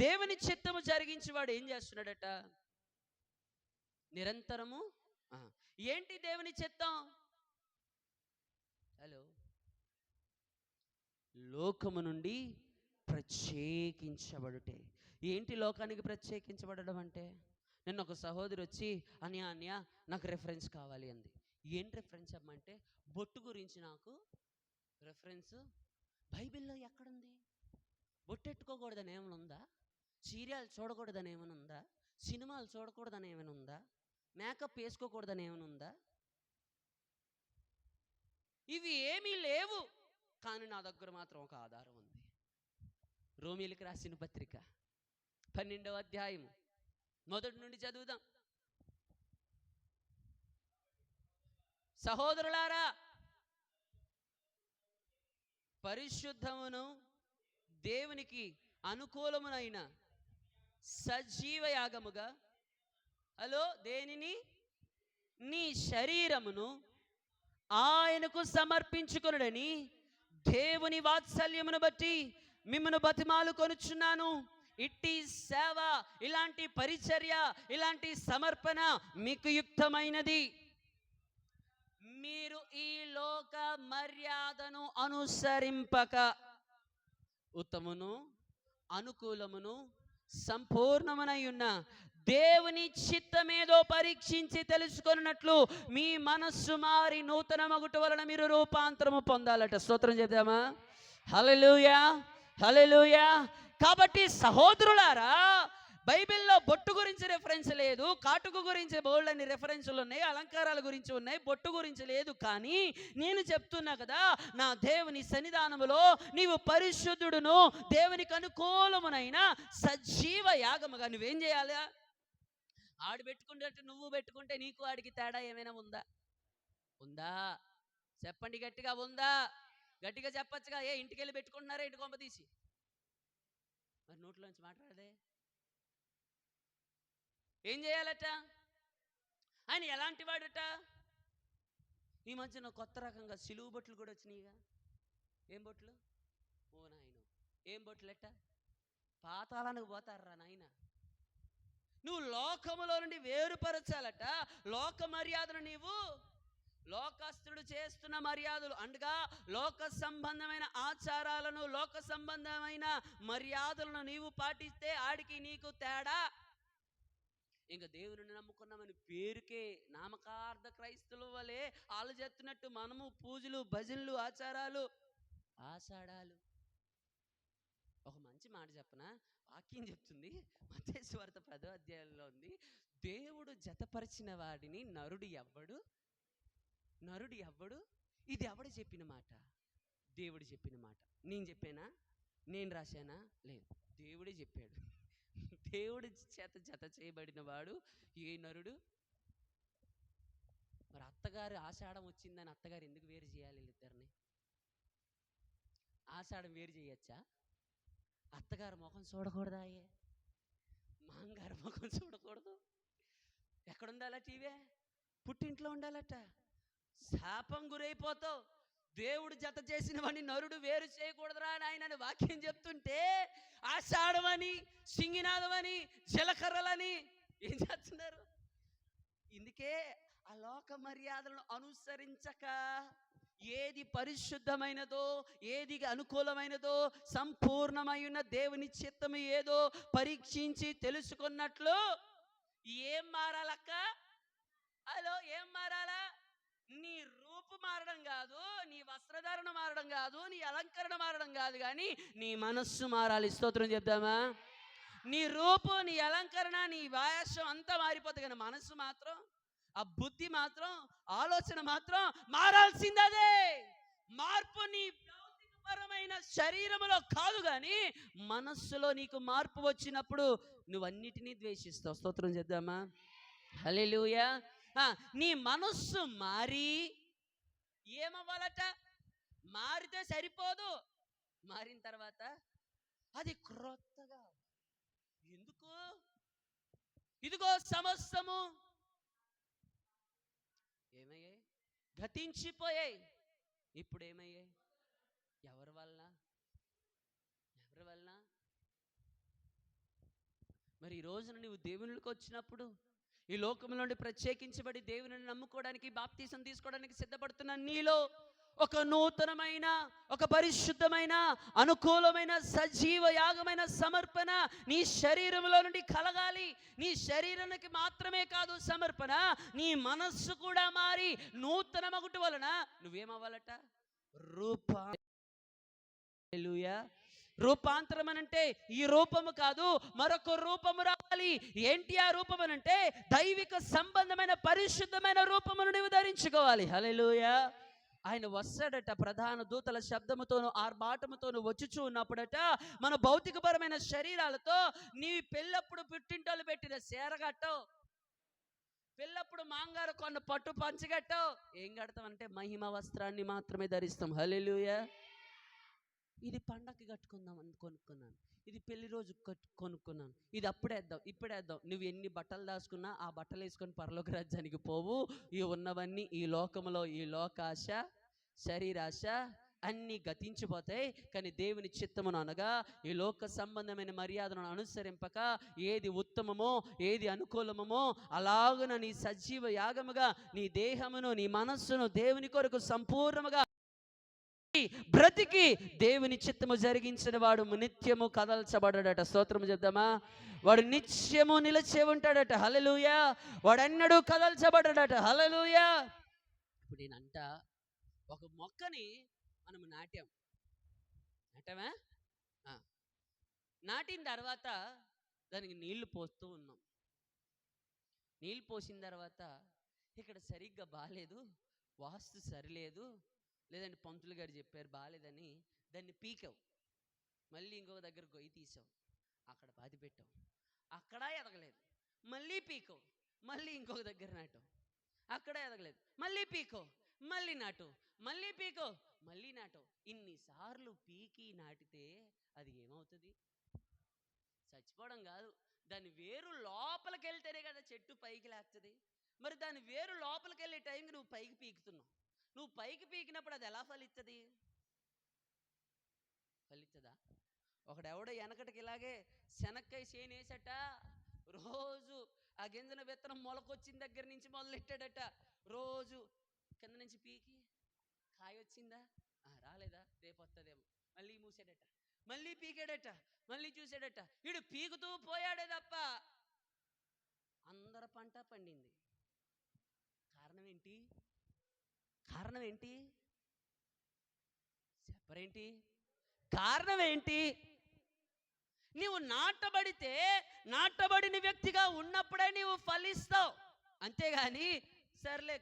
[SPEAKER 1] దేవుని చిత్తము జరిగించేవాడు ఏం చేస్తున్నాడట? నిరంతరము. ఏంటి దేవుని చిత్తం? హలో, లోకము నుండి ప్రత్యేకించబడుటే. ఏంటి లోకానికి ప్రత్యేకించబడడం అంటే? నిన్న ఒక సహోదరి వచ్చి అన్య నాకు రెఫరెన్స్ కావాలి అంది. ఏం రెఫరెన్స్ అమ్మంటే, బొట్టు గురించి నాకు రెఫరెన్స్ బైబిల్లో ఎక్కడుంది? బొట్టెట్టుకోకూడదని ఏమైనా ఉందా? సీరియల్ చూడకూడదని ఏమైనా ఉందా? సినిమాలు చూడకూడదని ఏమైనా ఉందా? మేకప్ వేసుకోకూడదని ఏమైనా ఉందా? ఇవి ఏమీ లేవు. కానీ నా దగ్గర మాత్రం ఒక ఆధారం ఉంది. రోమీయులకు రాసిన పత్రిక 12వ అధ్యాయం మొదటి నుండి చదువుదాం. సహోదరులారా, పరిశుద్ధమును దేవునికి అనుకూలమునైన సజీవ యాగముగా దేనిని నీ శరీరమును ఆయనకు సమర్పించుకొనుడని దేవుని వాత్సల్యమును బట్టి మిమ్మను బతిమాలు కొనుచున్నాను. ఇట్టి సేవ, ఇలాంటి పరిచర్య, ఇలాంటి సమర్పణ మీకు యుక్తమైనది. మీరు ఈ లోక మర్యాదను అనుసరింపక ఉత్తమును అనుకూలమును సంపూర్ణమునై ఉన్న దేవుని చిత్తమేదో పరీక్షించి తెలుసుకున్నట్లు మీ మనస్సు మారి నూతన మగుట వలన మీరు రూపాంతరము పొందాలట. స్తోత్రం చేద్దామా? హల్లెలూయా, హల్లెలూయా. కాబట్టి సహోదరులారా, బైబిల్లో బొట్టు గురించి రెఫరెన్స్ లేదు, కాటుకు గురించి బోల్డ్ అని రెఫరెన్సులు ఉన్నాయి, అలంకారాల గురించి ఉన్నాయి, బొట్టు గురించి లేదు. కానీ నేను చెప్తున్నా కదా, నా దేవుని సన్నిధానములో నీవు పరిశుద్ధుడును దేవునికి అనుకూలమునైన సజీవ యాగముగా నువ్వేం చేయాలి? ఆడు పెట్టుకుంటే నువ్వు పెట్టుకుంటే నీకు ఆడికి తేడా ఏమైనా ఉందా? ఉందా? చెప్పండి గట్టిగా, ఉందా? గట్టిగా చెప్పచ్చుగా. ఇంటికి వెళ్ళి పెట్టుకుంటున్నారా ఇంటి కొంప తీసి? మరి నోట్లోంచి మాట్లాడదే. ఏం చేయాలట? ఆయన ఎలాంటి వాడట? ఈ మధ్యన కొత్త రకంగా సిలువు బొట్లు కూడా వచ్చినాయిగా. ఏం బొట్లు? ఓ నాయన, ఏం బొట్లెట్ట? పాతాళానికి పోతారా నాయన? నువ్వు లోకములో నుండి వేరుపరచాలట. లోక మర్యాదను నీవు, లోకస్తుడు చేస్తున్న మర్యాదలు అనగా లోక సంబంధమైన ఆచారాలను, లోక సంబంధమైన మర్యాదలను నీవు పాటిస్తే ఆడికి నీకు తేడా. ఇంకా దేవుని నమ్ముకున్నామని పేరుకే నామకార్థ క్రైస్తవుల వలె వాళ్ళు చేస్తున్నట్టు మనము పూజలు, భజనలు, ఆచారాలు, ఆషాఢాలు. ఒక మంచి మాట చెప్పనా? వాక్యం చెప్తుంది, మత్తయి సువార్త 10వ అధ్యాయంలో ఉంది, దేవుడు జతపరిచిన వాడిని నరుడు ఎవ్వడు? ఇది ఎవడు చెప్పిన మాట? దేవుడు చెప్పిన మాట. నేను చెప్పానా? నేను రాశానా? లేదు, దేవుడే చెప్పాడు. దేవుడి చేత జత చేయబడిన వాడు ఏ నరుడు? మరి అత్తగారు ఆషాఢం వచ్చిందని అత్తగారు ఎందుకు వేరు చేయాలి? వీళ్ళిద్దరిని ఆషాఢం వేరు చేయొచ్చా? అత్తగారు ముఖం చూడకూడదా? మాంగారు ముఖం చూడకూడదు? ఎక్కడుండాలా? టీవీ పుట్టింట్లో ఉండాలట. శాపం గురైపోతావు. దేవుడు జత చేసిన వాడిని నరుడు వేరు చేయకూడదురా నాయన వాక్యం చెప్తుంటే ఆషాఢమని, సింగినాదమని, జలకర్రలని ఏం చేస్తున్నారు? ఇందుకే ఆ లోక మర్యాదలను అనుసరించక ఏది పరిశుద్ధమైనదో, ఏది అనుకూలమైనదో, సంపూర్ణమై ఉన్న దేవుని చిత్తము ఏదో పరీక్షించి తెలుసుకున్నట్లు ఏం మారాలక్క? ఏం మారాలా? నీ రూపు మారడం కాదు, నీ వస్త్రధారణ మారడం కాదు, నీ అలంకరణ మారడం కాదు, కానీ నీ మనస్సు మారాలి. స్తోత్రం చెప్దామా? నీ రూపు, నీ అలంకరణ, నీ వాయాసం అంతా మారిపోతుంది, కానీ మనస్సు మాత్రం, ఆ బుద్ధి మాత్రం, ఆలోచన మాత్రం మారాల్సిందే. మార్పు నీ భౌతికపరమైన శరీరములో కాదు, కానీ మనస్సులో నీకు మార్పు వచ్చినప్పుడు నువ్వు అన్నిటినీ ద్వేషిస్తావు. స్తోత్రం చేద్దామా? హల్లెలూయా. నీ మనస్సు మారి ఏమవ్వాలట? మారితే సరిపోదు, మారిన తర్వాత అది క్రొత్తగా. ఎందుకు? ఇదిగో సమస్తము ఏమయ్యాయి? గతించిపోయాయి. ఇప్పుడు ఏమయ్యాయి? ఎవరి వలన? మరి ఈ రోజున నువ్వు దేవునికి వచ్చినప్పుడు, ఈ లోకంలో నుండి ప్రత్యేకించబడి దేవుని నమ్ముకోవడానికి, బాప్తీసం తీసుకోవడానికి సిద్ధపడుతున్న నీలో ఒక నూతనమైన, ఒక పరిశుద్ధమైన, అనుకూలమైన సజీవ యాగమైన సమర్పణ నీ శరీరంలో నుండి కలగాలి. నీ శరీరానికి మాత్రమే కాదు సమర్పణ, నీ మనస్సు కూడా మారి నూతన మగుట వలన నువ్వేమవ్వాలట? రూపాంతరం అనంటే ఈ రూపము కాదు, మరొక రూపము రావాలి. ఏంటి ఆ రూపం అనంటే దైవిక సంబంధమైన పరిశుద్ధమైన రూపమును నువ్వు ధరించుకోవాలి. హల్లెలూయా. ఆయన వస్తాడట ప్రధాన దూతల శబ్దముతోను ఆర్భాటముతోను వచ్చుచూ ఉన్నప్పుడట మన భౌతికపరమైన శరీరాలతో నీ పెళ్ళప్పుడు పుట్టింటోళ్ళు పెట్టిన సేరగట్టో, పెళ్ళప్పుడు మాంగారు కొన్న పట్టు పంచగట్టో ఏం కడతాం అంటే మహిమ వస్త్రాన్ని మాత్రమే ధరిస్తాం. హల్లెలూయా. ఇది పండగకి కట్టుకుందాం అని కొనుక్కున్నాను, ఇది పెళ్లి రోజు కొనుక్కున్నాను, ఇది అప్పుడేద్దాం ఇప్పుడేద్దాం. నువ్వు ఎన్ని బట్టలు దాచుకున్నా ఆ బట్టలు వేసుకొని పరలోక రాజ్యానికి పోవు. ఇవి ఉన్నవన్నీ ఈ లోకంలో, ఈ లోకాశ శరీరాశ అన్నీ గతించిపోతాయి. కానీ దేవుని చిత్తమును అనగా ఈ లోక సంబంధమైన మర్యాదను అనుసరింపక ఏది ఉత్తమమో ఏది అనుకూలమో అలాగున నీ సజీవ యాగముగా నీ దేహమును నీ మనస్సును దేవుని కొరకు సంపూర్ణముగా బ్రతికి దేవుని చిత్తము జరిగించిన వాడు నిత్యము కదల్చబడట. స్తోత్రము చెప్దామా? వాడు నిత్యము నిలిచే ఉంటాడట. హల్లెలూయా. వాడన్నడూ కదల్చబడట. హల్లెలూయా. ఇప్పుడు నేనంట ఒక మొక్కని మనము నాటామా? నాటిన తర్వాత దానికి నీళ్లు పోస్తూ ఉన్నాం. నీళ్ళు పోసిన తర్వాత ఇక్కడ సరిగ్గా బాగాలేదు, వాస్తు సరిలేదు, లేదంటే పంతులు గారు చెప్పారు బాగాలేదని దాన్ని పీకావు. మళ్ళీ ఇంకొక దగ్గర గొయ్యి తీసావు, అక్కడ పాతి పెట్టావు, అక్కడ ఎదగలేదు. మళ్ళీ పీకో, మళ్ళీ ఇంకొక దగ్గర నాటావు, అక్కడ ఎదగలేదు. మళ్ళీ పీకో, మళ్ళీ నాటు, మళ్ళీ పీకో, మళ్ళీ నాటావు. ఇన్నిసార్లు పీకి నాటితే అది ఏమవుతుంది? చచ్చిపోవడం కాదు, దాని వేరు లోపలికి వెళ్తేనే కదా చెట్టు పైకి లేస్తుంది. మరి దాని వేరు లోపలికి వెళ్ళే టైంకి నువ్వు పైకి పీకుతున్నావు. నువ్వు పైకి పీకినప్పుడు అది ఎలా ఫలిస్తుంది? ఫలిస్తుందా? ఒకడెవడో వెనకటికి ఇలాగే శనక్కాయ చేను వేసట, రోజు ఆ గింజన విత్తనం మొలకొచ్చిన దగ్గర నుంచి మొదలెట్టాడట. రోజు కింద నుంచి పీకి కాయ వచ్చిందా? రాలేదా? రేపు వస్తుందేమో. మళ్ళీ మూసాడట, మళ్ళీ పీకాడట, మళ్ళీ చూసాడట. వీడు పీకుతూ పోయాడే తప్ప అందరి పంట పండింది. కారణం ఏంటి? కారణం ఏంటి? చెప్పరేంటి? కారణం ఏంటి? నీవు నాటబడితే నాటబడిన వ్యక్తిగా ఉన్నప్పుడే నీవు ఫలిస్తావు. అంతేగాని సర్లే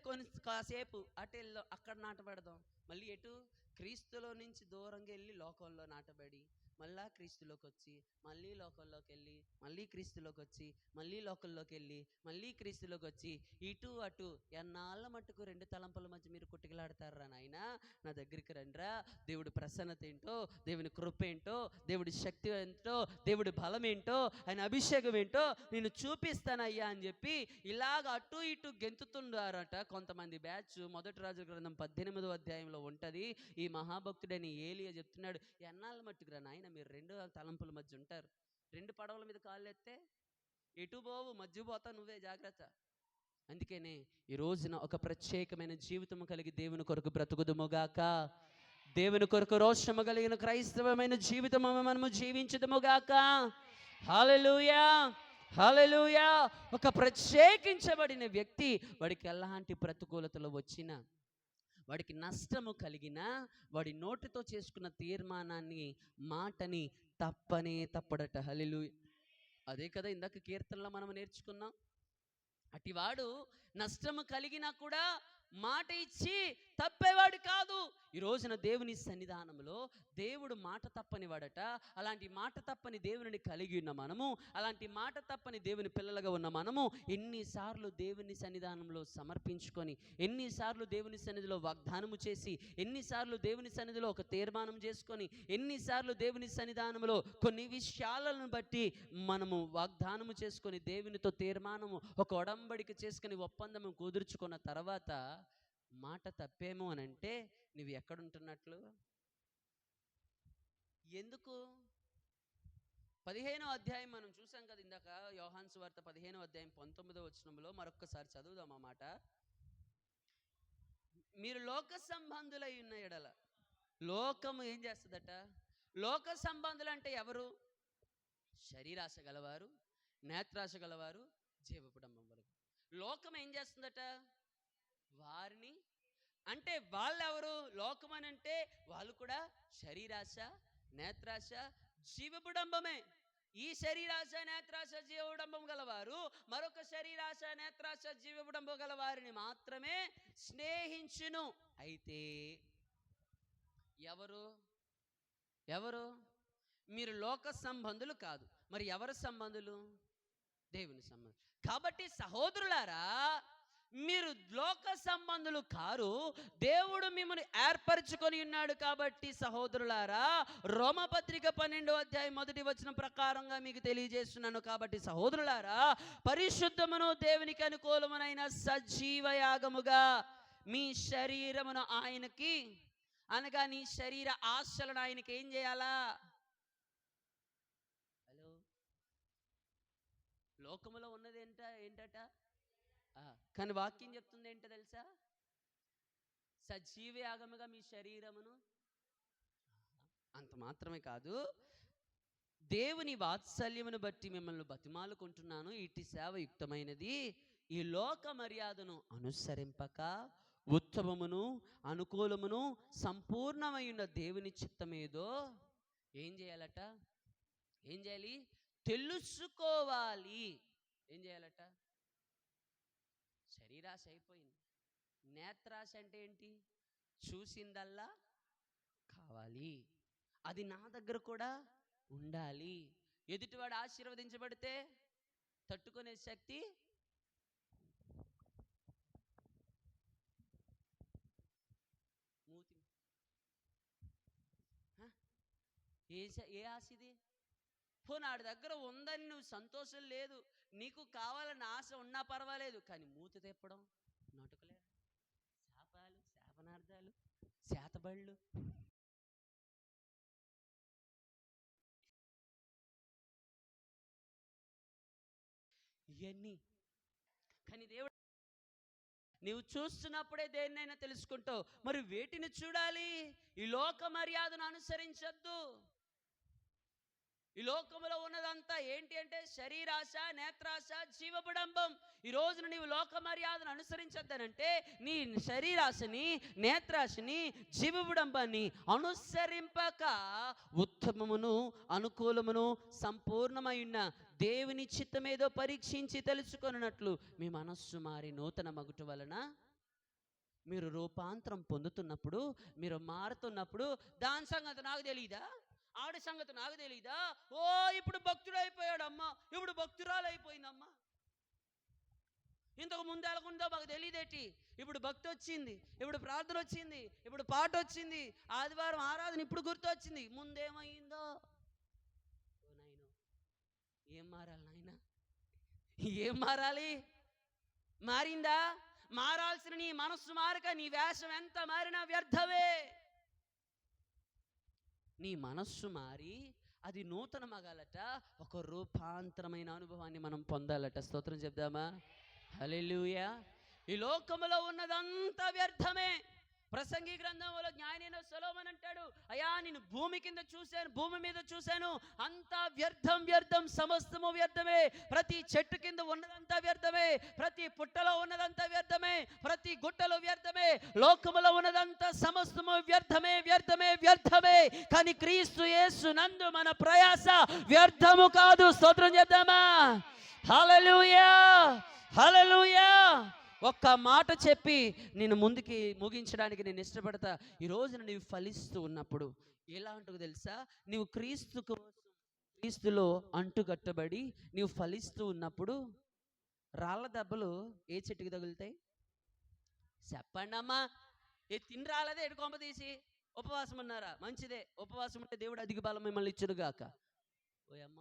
[SPEAKER 1] కాసేపు అటు అక్కడ నాటబడదాం, మళ్ళీ ఎటు క్రీస్తులో నుంచి దూరంగా వెళ్ళి లోకంలో నాటబడి మళ్ళా క్రీస్తులోకి వచ్చి మళ్ళీ లోకంలోకి వెళ్ళి మళ్ళీ క్రీస్తులోకి వచ్చి మళ్ళీ లోకంలోకి వెళ్ళి మళ్ళీ క్రీస్తులోకి వచ్చి ఇటు అటు ఎన్నాళ్ళ మట్టుకు రెండు తలంపుల మధ్య మీరు కుట్టుకలాడతారా నాయన? నా దగ్గరికి రండ్రా. దేవుడి ప్రసన్నత ఏంటో, దేవుని కృప ఏంటో, దేవుడి శక్తి ఏంటో, దేవుడి బలం ఏంటో, ఆయన అభిషేకం ఏంటో నేను చూపిస్తానయ్యా అని చెప్పి ఇలాగ అటు ఇటు గెంతుతున్నారట కొంతమంది బ్యాచ్. మొదటి రాజుల గ్రంథం 18వ అధ్యాయంలో ఉంటుంది. ఈ మహాభక్తుడని ఏలియా చెప్తున్నాడు, ఎన్నాళ్ళ మట్టుకురా నాయన మీరు రెండు తలంపుల మధ్య ఉంటారు, రెండు పడవల మీద కాళ్ళు ఎత్తే ఎటు పోవు, మధ్య పోతా నువ్వే జాగ్రత్త. అందుకనే ఈ రోజున ఒక ప్రత్యేకమైన జీవితం కలిగి దేవుని కొరకు బ్రతుకుదుముగాక, దేవుని కొరకు రోషము కలిగిన క్రైస్తవమైన జీవితం మనము జీవించుదుముగాక. హల్లెలూయా, హల్లెలూయా. ఒక ప్రత్యేకించబడిన వ్యక్తి వాడికి ఎలాంటి ప్రతికూలతలు వచ్చినా, వాడికి నష్టము కలిగినా, వాడి నోటితో చేసుకున్న తీర్మానాన్ని మాటని తప్పడట. హల్లెలూయా. అదే కదా ఇందాక కీర్తనలో మనం నేర్చుకున్నాం. అటివాడు నష్టము కలిగినా కూడా మాట ఇచ్చి తప్పేవాడు కాదు. ఈ రోజున దేవుని సన్నిధానంలో దేవుడు మాట తప్పని వాడట. అలాంటి మాట తప్పని దేవుని కలిగి ఉన్న మనము, అలాంటి మాట తప్పని దేవుని పిల్లలుగా ఉన్న మనము ఎన్నిసార్లు దేవుని సన్నిధానంలో సమర్పించుకొని, ఎన్నిసార్లు దేవుని సన్నిధిలో వాగ్దానము చేసి, ఎన్నిసార్లు దేవుని సన్నిధిలో ఒక తీర్మానం చేసుకొని, ఎన్నిసార్లు దేవుని సన్నిధానంలో కొన్ని విషయాలను బట్టి మనము వాగ్దానము చేసుకొని దేవునితో తీర్మానము ఒక ఒడంబడిక చేసుకొని ఒప్పందము కుదుర్చుకున్న తర్వాత మాట తప్పేమో అని అంటే నువ్వు ఎక్కడుంటున్నట్లు? ఎందుకు? 15వ అధ్యాయం మనం చూసాం కదా ఇందాక, యోహాను సువార్త 15వ అధ్యాయం 19వ వచనంలో మరొక్కసారి చదువుదాం ఆ మాట. మీరు లోక సంబంధులై ఉన్న ఎడల లోకము ఏం చేస్తుందట? లోక సంబంధులు అంటే ఎవరు? శరీరాశ గలవారు, నేత్రాశ గలవారు, జీవపుడంబం వరకు. లోకం ఏం చేస్తుందట? వారిని అంటే వాళ్ళెవరు? లోకం అని అంటే వాళ్ళు కూడా శరీరాశ, నేత్రాశ, జీవపుడంబమే. ఈ శరీరాశ, నేత్రాశ, జీవపుడంబం గలవారు మరొక శరీరాశ, నేత్రాశ, జీవపుడంబం గల వారిని మాత్రమే స్నేహించును. అయితే ఎవరు ఎవరు? మీరు లోక సంబంధులు కాదు, మరి ఎవరి సంబంధులు? దేవుని సంబంధులు. కాబట్టి సహోదరులారా, మీరు లోక సంబంధులు కారు, దేవుడు మిమ్మల్ని ఏర్పరచుకొని ఉన్నాడు. కాబట్టి సహోదరులారా, రోమపత్రిక 12వ అధ్యాయం 1వ వచనం ప్రకారంగా మీకు తెలియజేస్తున్నాను. కాబట్టి సహోదరులారా, పరిశుద్ధమును దేవునికి అనుకూలమునైన సజీవ యాగముగా మీ శరీరమును ఆయనకి అనగా నీ శరీర ఆశలను ఆయనకి ఏం చేయాలా? హలో, లోకములో ఉన్నది ఏంటట? కానీ వాక్యం చెప్తుంది ఏంటో తెలుసా? సజీవ యాగముగా మీ శరీరమును. అంత మాత్రమే కాదు, దేవుని వాత్సల్యమును బట్టి మిమ్మల్ని బతిమాలుకుంటున్నాను, ఇటు సేవ యుక్తమైనది. ఈ లోక మర్యాదను అనుసరింపక ఉత్తమమును అనుకూలమును సంపూర్ణమైన దేవుని చిత్తమేదో ఏం చేయాలట? ఏం చేయాలి? తెలుసుకోవాలి. ఏం చేయాలట? శరీరాశ అయిపోయింది. నేత్రాశ అంటే ఏంటి? చూసిందల్లా కావాలి, అది నా దగ్గర కూడా ఉండాలి. ఎదుటివాడు ఆశీర్వదించబడితే తట్టుకునే శక్తి మూతి ఏ ఆశది? పోనాడి దగ్గర ఉందని నువ్వు సంతోషం లేదు, నీకు కావాలని ఆశ ఉన్నా పర్వాలేదు, కానీ మూతి తెప్పడం, నటుకలేదు, శాపాలు, శాపనార్థాలు, శాతబళ్ళు, ఇవన్నీ. కానీ దేవుడు నీవు చూస్తున్నప్పుడే దేన్నైనా తెలుసుకుంటావు. మరి వేటిని చూడాలి? ఈ లోక మర్యాదను అనుసరించద్దు. ఈ లోకములో ఉన్నదంతా ఏంటి అంటే శరీరాశ, నేత్రాశ, జీవపుడంబం. ఈ రోజున నీవు లోక మర్యాదను అనుసరించద్దనంటే నీ శరీరాశని, నేత్రాశని, జీవపుడంబాన్ని అనుసరింపక ఉత్తమమును అనుకూలమును సంపూర్ణమైన దేవుని చిత్తమేదో పరీక్షించి తెలుసుకొనున్నట్లు మీ మనస్సు మారి నూతన మగుట వలన మీరు రూపాంతరం పొందుతున్నప్పుడు, మీరు మారుతున్నప్పుడు, దాని సంగతి నాకు తెలియదా, ఆడి సంగతి నాకు తెలియదా, ఓ ఇప్పుడు భక్తుడు అయిపోయాడమ్మా, ఇప్పుడు భక్తురాలు అయిపోయిందమ్మా, ఇంతకు ముందు ఎలాగుందో మాకు తెలియదేటి, ఇప్పుడు భక్తి వచ్చింది, ఇప్పుడు ప్రార్థన వచ్చింది, ఇప్పుడు పాట వచ్చింది, ఆదివారం ఆరాధన ఇప్పుడు గుర్తు వచ్చింది, ముందేమైందో. ఓ నాయనో, ఏం మారాలి నాయన? ఏం మారాలి? మారిందా? మారాల్సిన నీ మనస్సు మారక నీ వేషం ఎంత మారినా వ్యర్థమే. నీ మనస్సు మారి అది నూతన మగాలట, ఒక రూపాంతరమైన అనుభవాన్ని మనం పొందాలట. స్తోత్రం చెప్దామా? హల్లెలూయా. ఈ లోకములో ఉన్నదంతా వ్యర్థమే. ప్రసంగి గ్రంథంలో జ్ఞానైన సొలొమోను అంటాడు, అయ్యా నేను భూమి కింద చూశాను, భూమి మీద చూశాను, అంతా వ్యర్థం వ్యర్థం, సమస్తము వ్యర్థమే. ప్రతి చెట్టు కింద ఉన్నదంతా వ్యర్థమే, ప్రతి పుట్టలో ఉన్నదంతా వ్యర్థమే, ప్రతి గుట్టలో వ్యర్థమే, లోకములో ఉన్నదంతా సమస్తము వ్యర్థమే వ్యర్థమే వ్యర్థమే. కానీ క్రీస్తు యేసు నందు మన ప్రయాస వ్యర్థము కాదు. స్తోత్రం చేద్దామా? హల్లెలూయా, హల్లెలూయా. ఒక్క మాట చెప్పి నేను ముందుకి ముగించడానికి నేను ఇష్టపడతా. ఈ రోజున నీవు ఫలిస్తూ ఉన్నప్పుడు ఎలా అంటూ తెలుసా? నీవు క్రీస్తులో అంటుకట్టబడి నీవు ఫలిస్తూ ఉన్నప్పుడు రాళ్ళ దెబ్బలు ఏ చెట్టుకి తగులుతాయి? చెప్పండి అమ్మా. ఏ తిని రాలేదే ఎడు కొమ్మ తీసి ఉపవాసం ఉన్నారా? మంచిదే, ఉపవాసం ఉంటే దేవుడు అధిక బలం మిమ్మల్ని ఇచ్చుడుగాక. ఓ అమ్మ,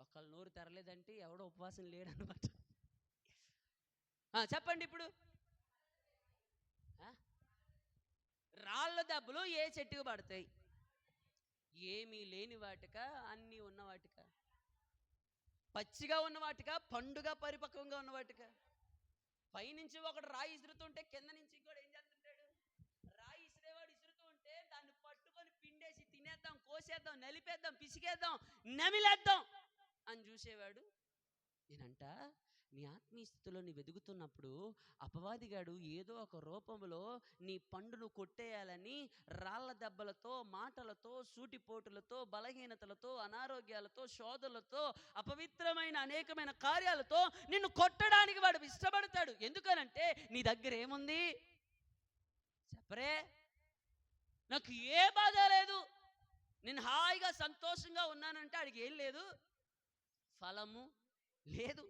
[SPEAKER 1] ఒకళ్ళు నోరు తెరలేదంటే ఎవడో ఉపవాసం లేడనమాట. చెప్పండి ఇప్పుడు. రాళ్ళ దెబ్బలు ఏ చెట్టుకు పడతాయి? ఏమీ లేని వాటిక, అన్నీ ఉన్న వాటిక, పచ్చిగా ఉన్న వాటిక, పండుగ పరిపక్వంగా ఉన్న వాటిక? పైనుంచి ఒకడు రాయి ఇసురుతుంటే కింద నుంచి కూడా ఏం చేస్తుంటాడు? రాయి ఇసిరేవాడు ఇసురుతూ ఉంటే దాన్ని పట్టుకొని పిండేసి తినేద్దాం, కోసేద్దాం, నలిపేద్దాం, పిసికేద్దాం, నమిలేద్దాం అని చూసేవాడు. నేనంట నీ ఆత్మీయ స్థితిలో నీవు ఎదుగుతున్నప్పుడు అపవాదిగాడు ఏదో ఒక రూపంలో నీ పండును కొట్టేయాలని రాళ్ల దెబ్బలతో, మాటలతో, సూటిపోటులతో, బలహీనతలతో, అనారోగ్యాలతో, శోధలతో, అపవిత్రమైన అనేకమైన కార్యాలతో నిన్ను కొట్టడానికి వాడు ఇష్టపడతాడు. ఎందుకనంటే నీ దగ్గర ఏముంది చెప్పరే? నాకు ఏ బాధ లేదు, నేను హాయిగా సంతోషంగా ఉన్నానంటే ఆడికి ఏం లేదు, ఫలము లేదు.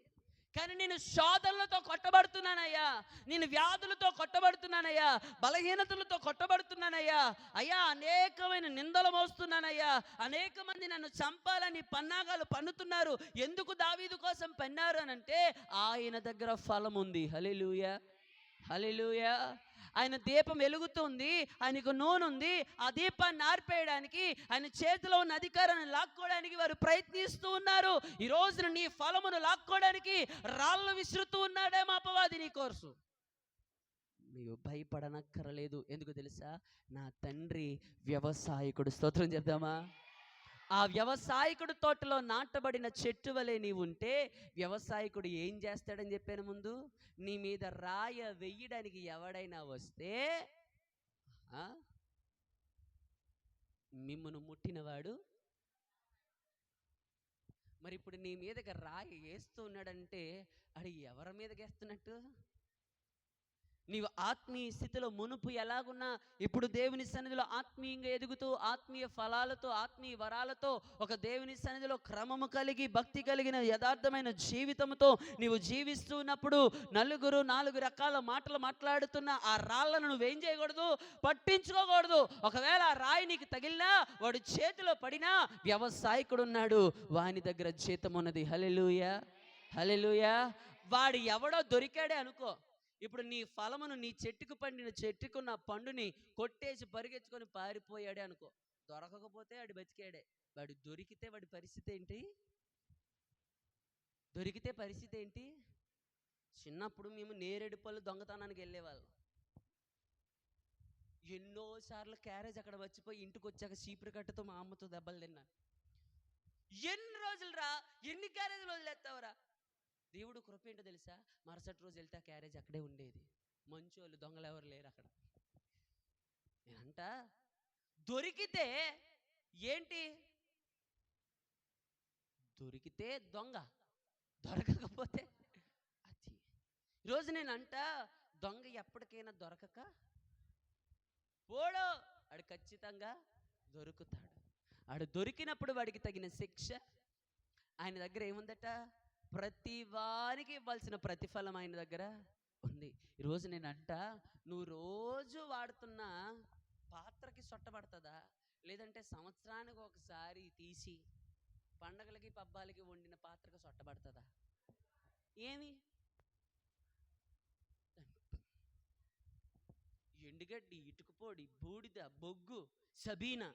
[SPEAKER 1] కానీ నేను శోధనలతో కొట్టబడుతున్నానయ్యా, నేను వ్యాధులతో కొట్టబడుతున్నానయ్యా, బలహీనతలతో కొట్టబడుతున్నానయ్యా, అయ్యా అనేకమైన నిందలు మోస్తున్నానయ్యా, అనేక మంది నన్ను చంపాలని పన్నాగాలు పన్నుతున్నారు. ఎందుకు దావీదు కోసం పన్నారు అనంటే ఆయన దగ్గర ఫలం ఉంది. హల్లెలూయా, హల్లెలూయా. ఆయన దీపం వెలుగుతుంది, ఆయనకు నూనె ఉంది. ఆ దీపాన్ని ఆర్పేయడానికి, ఆయన చేతిలో ఉన్న అధికారాన్ని లాక్కోవడానికి వారు ప్రయత్నిస్తూ ఉన్నారు. ఈ రోజున నీ ఫలమును లాక్కోవడానికి రాళ్ళు విసురుతూ ఉన్నాడేమో అపవాది నీ కోర్సు. నీవు భయపడనక్కరలేదు. ఎందుకు తెలుసా? నా తండ్రి వ్యవసాయకుడు. స్తోత్రం చెప్దామా? ఆ వ్యవసాయకుడు తోటలో నాటబడిన చెట్టు వలె నీవు ఉంటే వ్యవసాయకుడు ఏం చేస్తాడని చెప్పాను ముందు. నీ మీద రాయ వెయ్యడానికి ఎవడైనా వస్తే మిమ్మును ముట్టినవాడు. మరి ఇప్పుడు నీ మీదకి రాయి వేస్తూ ఉన్నాడంటే అది ఎవరి మీదకి వేస్తున్నట్టు? నీవు ఆత్మీయ స్థితిలో మునుపు ఎలాగున్నా ఇప్పుడు దేవుని సన్నిధిలో ఆత్మీయంగా ఎదుగుతూ ఆత్మీయ ఫలాలతో, ఆత్మీయ వరాలతో, ఒక దేవుని సన్నిధిలో క్రమము కలిగి భక్తి కలిగిన యథార్థమైన జీవితంతో నీవు జీవిస్తూ ఉన్నప్పుడు నాలుగు రకాల మాటలు మాట్లాడుతున్న ఆ రాళ్ళను నువ్వేం చేయకూడదు? పట్టించుకోకూడదు. ఒకవేళ ఆ రాయి నీకు తగిలినా, వాడు చేతిలో పడినా వ్యవసాయకుడు ఉన్నాడు, వాని దగ్గర జీతం ఉన్నది. హల్లెలూయా, హల్లెలూయా. వాడు ఎవడో దొరికాడే అనుకో, ఇప్పుడు నీ ఫలమును, నీ చెట్టుకు పండిన చెట్టుకున్న పండుని కొట్టేసి పరిగెత్తుకొని పారిపోయాడే అనుకో, దొరకకపోతే వాడు బతికాడే. వాడు దొరికితే వాడి పరిస్థితి ఏంటి? దొరికితే పరిస్థితి ఏంటి? చిన్నప్పుడు మేము నేరేడు పళ్ళు దొంగతనానికి వెళ్ళేవాళ్ళం. ఎన్నోసార్లు క్యారేజ్ అక్కడ వచ్చిపోయి ఇంటికి వచ్చాక చీపురు కట్టతో మా అమ్మతో దెబ్బలు తిన్నాను. ఎన్ని రోజులు రా, ఎన్ని క్యారేజీలు వదిలేస్తావురా? దేవుడు కృప ఏంటో తెలుసా? మరుసటి రోజు వెళ్తే ఆ క్యారేజ్ అక్కడే ఉండేది. మంచోళ్ళు, దొంగలు ఎవరు లేరు అక్కడ. నేనంట దొరికితే ఏంటి? దొరికితే దొంగ, దొరకకపోతే అది. ఈరోజు నేనంట దొంగ ఎప్పటికైనా దొరకక పోడో, ఆడు ఖచ్చితంగా దొరుకుతాడు. ఆడు దొరికినప్పుడు వాడికి తగిన శిక్ష ఆయన దగ్గర ఏముందట? ప్రతి వారికి ఇవ్వాల్సిన ప్రతిఫలం ఆయన దగ్గర ఉంది. ఈరోజు నేనంట నువ్వు రోజు వాడుతున్న పాత్రకి సొట్టబడుతుందా, లేదంటే సంవత్సరానికి ఒకసారి తీసి పండగలకి పబ్బాలకి వండిన పాత్రకి సొట్టబడుతుందా? ఏమి? ఎండుగడ్డి, ఇటుకుపోడి, బూడిద, బొగ్గు, సబీనా,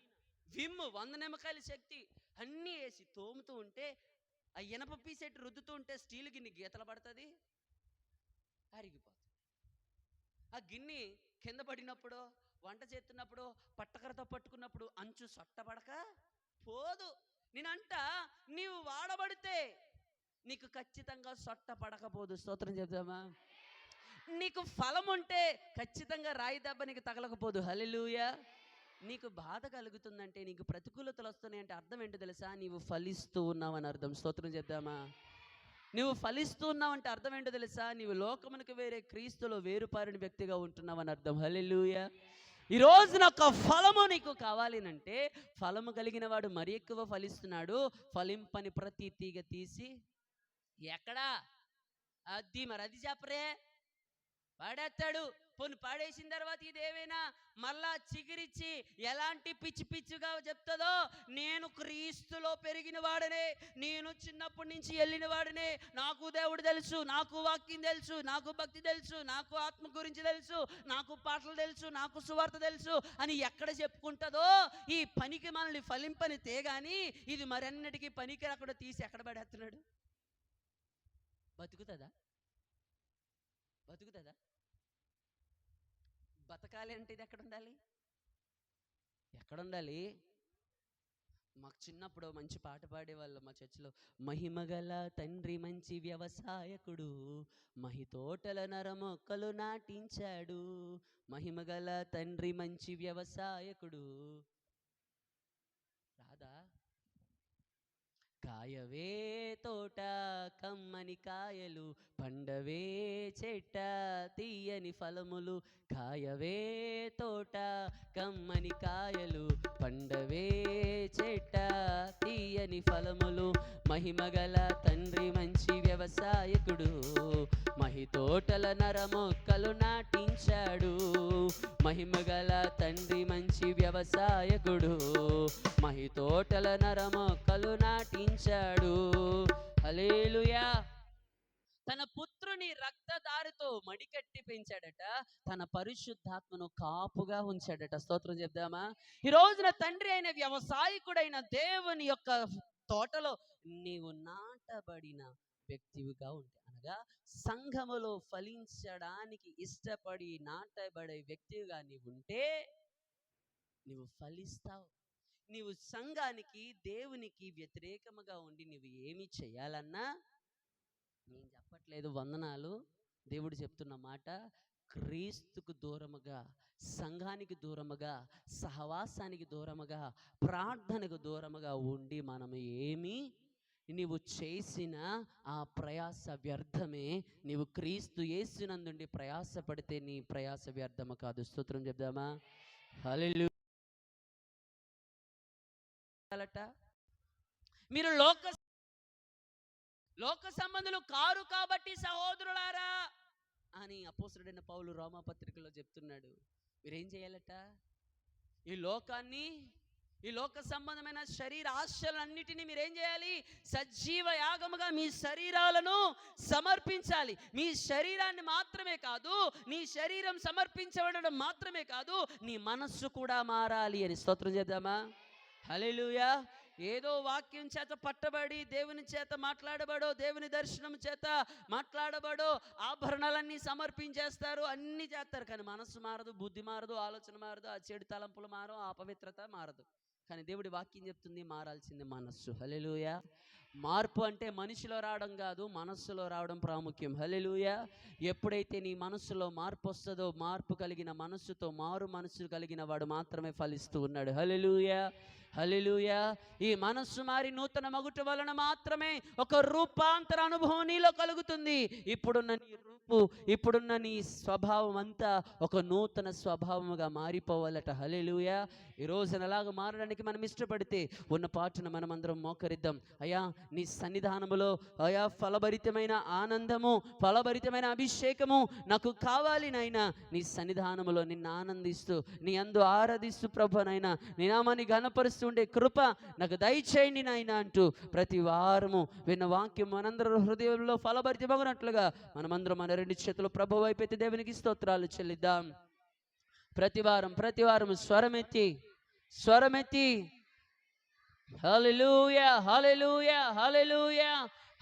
[SPEAKER 1] విమ్ము, 100 నిమ్మకాయల శక్తి అన్నీ వేసి తోముతూ ఉంటే, ఆ ఇనప పీసెట్ రుద్దుతూ ఉంటే స్టీల్ గిన్నె గీతలు పడుతుంది, అరిగిపోతుంది. ఆ గిన్నె కింద పడినప్పుడు, వంట చేస్తున్నప్పుడు, పట్టకరతో పట్టుకున్నప్పుడు అంచు సొట్టబడక పోదు. నేనంట నీవు వాడబడితే నీకు ఖచ్చితంగా సొట్ట పడకపోదు. స్తోత్రం చెప్దామా? నీకు ఫలం ఉంటే ఖచ్చితంగా రాయి దెబ్బ నీకు తగలకపోదు. హల్లెలూయా. నీకు బాధ కలుగుతుందంటే, నీకు ప్రతికూలతలు వస్తున్నాయంటే అర్థం ఏంటో తెలుసా? నీవు ఫలిస్తూ ఉన్నావని అర్థం. స్తోత్రం చెప్దామా? నువ్వు ఫలిస్తూ ఉన్నావంటే అర్థం ఏంటో తెలుసా? నీవు లోకమునకు వేరే, క్రీస్తులో వేరుపారిన వ్యక్తిగా ఉంటున్నావని అర్థం. హల్లెలూయా. ఈరోజు నాకు ఫలము నీకు కావాలినంటే, ఫలము కలిగిన వాడు మరి ఎక్కువ ఫలిస్తున్నాడు. ఫలింపని ప్రతి తీగ తీసి ఎక్కడా అది మరి అది చెప్పరే పాడేస్తాడు. పొన్ను పాడేసిన తర్వాత ఇదేమైనా మళ్ళా చిగిరిచ్చి ఎలాంటి పిచ్చి పిచ్చిగా చెప్తుందో, నేను క్రీస్తులో పెరిగిన వాడనే, నేను చిన్నప్పటి నుంచి వెళ్ళిన వాడనే, నాకు దేవుడు తెలుసు, నాకు వాక్యం తెలుసు, నాకు భక్తి తెలుసు, నాకు ఆత్మ గురించి తెలుసు, నాకు పాటలు తెలుసు, నాకు సువార్త తెలుసు అని ఎక్కడ చెప్పుకుంటుందో, ఈ పనికి మనల్ని ఫలింపని తేగాని ఇది మరన్నిటికీ పనికి అక్కడ తీసి ఎక్కడ పడేస్తున్నాడు? బతుకుతుందా? బతుకుతుందా? బతకాలి అంటే ఇది ఎక్కడ ఉండాలి? మాకు చిన్నప్పుడు మంచి పాట పాడేవాళ్ళు మా చర్చిలో. మహిమగల తండ్రి మంచి వ్యవసాయకుడు, మహితోటల నరమొక్కలు నాటించాడు. మహిమగల తండ్రి మంచి వ్యవసాయకుడు. రాదా? కాయవే తోట కమ్మని కాయలు, పండవే చెట్ట తీయని ఫలములు. కాయవే తోట కమ్మని కాయలు, పండవే చెట్ట తీయని ఫలములు. మహిమగల తండ్రి మంచి వ్యవసాయకుడు, మహితోటల నరమొక్కలు నాటించాడు. మహిమగల తండ్రి మంచి వ్యవసాయకుడు, మహితోటల నరమొక్కలు నాటించాడు. హల్లెలూయా. తన పుత్రుని రక్తధారతో మడికట్టి పెంచాడట, తన పరిశుద్ధాత్మను కాపుగా ఉంచాడట. స్తోత్రం చెప్దామా? ఈ రోజున తండ్రి అయిన వ్యవసాయకుడైన దేవుని యొక్క తోటలో నీవు నాటబడిన వ్యక్తివిగా ఉంటే, అనగా సంఘములో ఫలించడానికి ఇష్టపడి నాటబడే వ్యక్తిగా నీవు ఉంటే నీవు ఫలిస్తావు. నీవు సంఘానికి దేవునికి వ్యతిరేకముగా ఉండి నువ్వు ఏమి చేయాలన్నా, నేను చెప్పట్లేదు, వందనాలు, దేవుడు చెప్తున్న మాట, క్రీస్తుకు దూరముగా, సంఘానికి దూరముగా, సహవాసానికి దూరముగా, ప్రార్థనకు దూరముగా ఉండి మనం ఏమి నీవు చేసిన ఆ ప్రయాస వ్యర్థమే. నీవు క్రీస్తు యేసునందుండి ప్రయాసపడితే నీ ప్రయాస వ్యర్థము కాదు. స్తోత్రం చెప్దామా? హల్లెలూయా. మీరు లోక సంబంధులు కారు కాబట్టి సహోదరులారా అని అపోస్తలుడైన పౌలు రోమాపత్రికలో చెప్తున్నాడు. మీరేం చేయాలట? ఈ లోక సంబంధమైన శరీర ఆశలన్నిటినీ మీరేం చేయాలి? సజీవ యాగముగా మీ శరీరాలను సమర్పించాలి. మీ శరీరాన్ని మాత్రమే కాదు, నీ శరీరం సమర్పించబడడం మాత్రమే కాదు, నీ మనస్సు కూడా మారాలి అని. స్తోత్రం చేద్దామా? హల్లెలూయా. ఏదో వాక్యం చేత పట్టబడి, దేవుని చేత మాట్లాడబడో, దేవుని దర్శనం చేత మాట్లాడబడో ఆభరణాలన్నీ సమర్పించేస్తారు, అన్నీ చేస్తారు, కానీ మనస్సు మారదు, బుద్ధి మారదు, ఆలోచన మారదు, ఆ చెడు తలంపులు మారవు, ఆ పవిత్రత మారదు. కానీ దేవుడి వాక్యం చెప్తుంది మారాల్సింది మనస్సు. హల్లెలూయా. మార్పు అంటే మనిషిలో రావడం కాదు, మనస్సులో రావడం ప్రాముఖ్యం. హల్లెలూయా. ఎప్పుడైతే నీ మనస్సులో మార్పు వస్తుందో, మార్పు కలిగిన మనస్సుతో మారు మనస్సు కలిగిన వాడు మాత్రమే ఫలిస్తూ ఉన్నాడు. హల్లెలూయా. హల్లెలూయా. ఈ మనస్సు మారి నూతన మగుట వలన మాత్రమే ఒక రూపాంతర అనుభవం నీలో కలుగుతుంది. ఇప్పుడున్న నీ రూపు, ఇప్పుడున్న నీ స్వభావం అంతా ఒక నూతన స్వభావముగా మారిపోవాలట. హల్లెలూయా. ఈ రోజున అలాగా మారడానికి మనం ఇష్టపడితే ఉన్న పాటున మనమందరం మోకరిద్దాం. అయ్యా, నీ సన్నిధానములో అయా ఫలభరితమైన ఆనందము, ఫలభరితమైన అభిషేకము నాకు కావాలి నాయనా. నీ సన్నిధానములో నిన్ను ఆనందిస్తూ, నీ అందు ఆరాధిస్తూ ప్రభునైనా నీ నామాన్ని ఘనపరుస్తూ ఉండే కృప నాకు దయచేయండి నాయన అంటూ ప్రతి వారము విన్న వాక్యం మనందరం హృదయంలో ఫలభరితమగునట్లుగా మనమందరం మన రెండు చేతులు ప్రభు వైపెత్తి దేవునికి స్తోత్రాలు చెల్లిద్దాం. ప్రతి వారం స్వరమెత్తి హల్లెలూయా, హల్లెలూయా, హల్లెలూయా,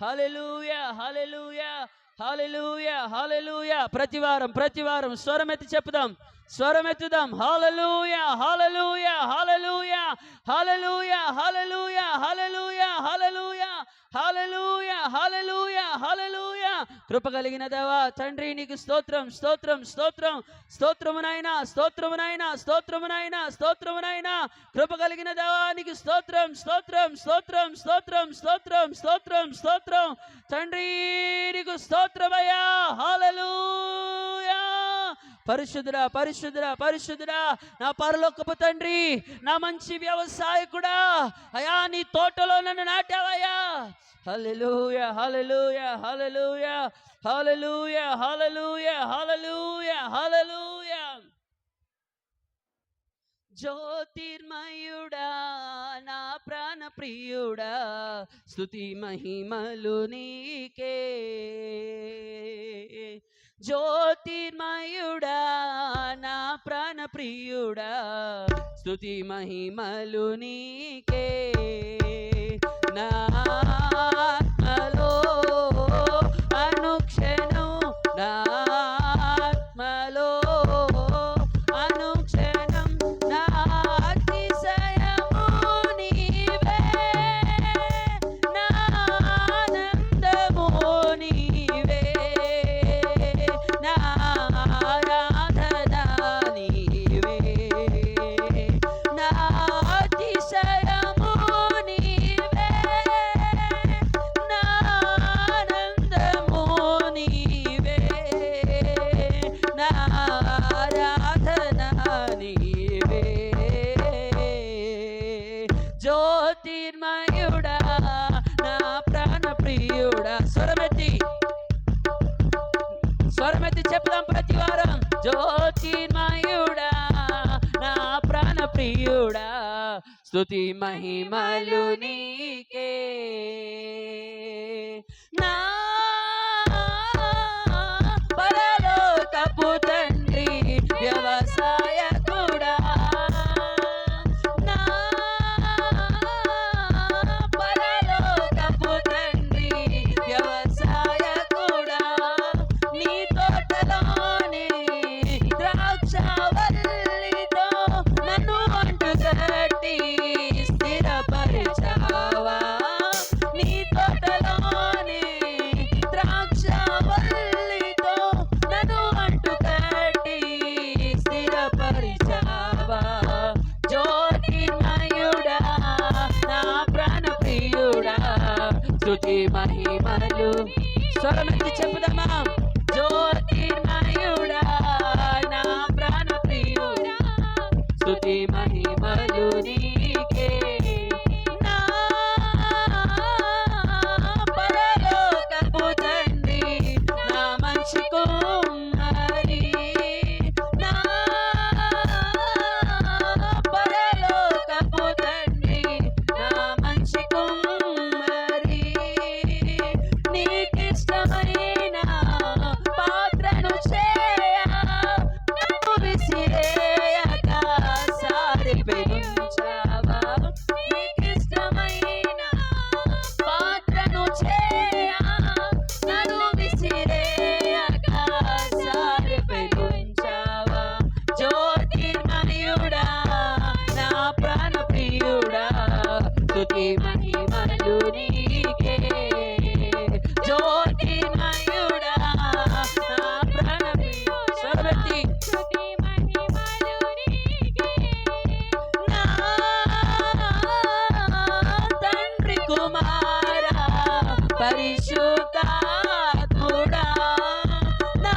[SPEAKER 1] హల్లెలూయా, హల్లెలూయా, హల్లెలూయా, హల్లెలూయా. ప్రతి వారం స్వరమెత్తి చెప్పుదాం, స్వరమెత్తుదాం. హల్లెలూయా, హల్లెలూయా, హల్లెలూయా, హల్లెలూయా, హల్లెలూయా, హల్లెలూయా, హల్లెలూయా, హల్లెలూయా, హల్లెలూయా, హల్లెలూయా. కృప కలిగిన దేవా తండ్రి నీకు స్తోత్రం, స్తోత్రం, స్తోత్రం, స్తోత్రమునైనా, స్తోత్రమునైనా, స్తోత్రమునైనా, స్తోత్రమునైనా. కృప కలిగిన దేవా నీకు స్తోత్రం, స్తోత్రం, స్తోత్రం, స్తోత్రం, స్తోత్రం, స్తోత్రం, స్తోత్రం. తండ్రి నీకు స్తోత్రమయ్యా. హల్లెలూయా. పరిశుద్ధుడా, పరిశుద్ధుడా, పరిశుద్ధుడా, నా పరలోకపు తండ్రి, నా మంచి వ్యవసాయకుడా, అయా నీ తోటలో నన్ను నాటావయ్యా. హల్లెలూయా, హల్లెలూయా, హల్లెలూయా, హల్లెలూయా, హల్లెలూయా, హల్లెలూయా, హల్లెలూయా. జ్యోతిర్మయుడా, నా ప్రాణ ప్రియుడా, స్తుతి మహిమలు నీకే. జ్యోతిర్మయుడా, నా ప్రాణ ప్రియుడా, స్తుతి మహిమలు నీకే. నాలో అనుక్షణం నా స్వరమెత్తి చెప్దాం ప్రతి వారం. జ్యోతిర్మయుడా నా ప్రాణ ప్రియుడా, స్తుతి మహిమలు నీకే. నా పరలోకపు తండ్రి వ్యవసాయకుడా, నా పరలోకపు తండ్రి వ్యవసాయకుడా, నీ తోటలోనే ద్రాక్షవల్లితో నన్ను అంటు కట్టి స్థిరపరిచావా. నీ తోటలోనే ద్రాక్షవల్లితో నన్ను అంటు కట్టి స్థిరపరిచావా. జ్యోతిర్మయుడా నా ప్రాణ ప్రియుడా, స్తుతి మహిమలు. స్వరమెత్తి చెప్పుదామా. జ్యోతిర్మయుడా నా ప్రాణ ప్రియుడా, స్తుతి మహిమలు నీకే. నా పరలోకపు తండ్రి నా మంచి కుమారి, నా పరలోకపు తండ్రి నా మంచి కుమారి, నీకిష్టమైన పాత్రను చేయ నన్ను విసిరేయక సారిపెనుంచావా. నీకిష్టమైన పాత్రను చేయ నన్ను విసిరేయక సారిపెనుంచావా. జ్యోతిర్మయుడా నా ప్రాణ ప్రియుడా, స్తుతి మహిమలు నీకే. జ్యోతిర్మయుడా నా ప్రాణ ప్రియుడా, స్తుతి మహిమలు నీకే. నా తండ్రి కుమారా పరిశుద్ధాత్ముడా, నా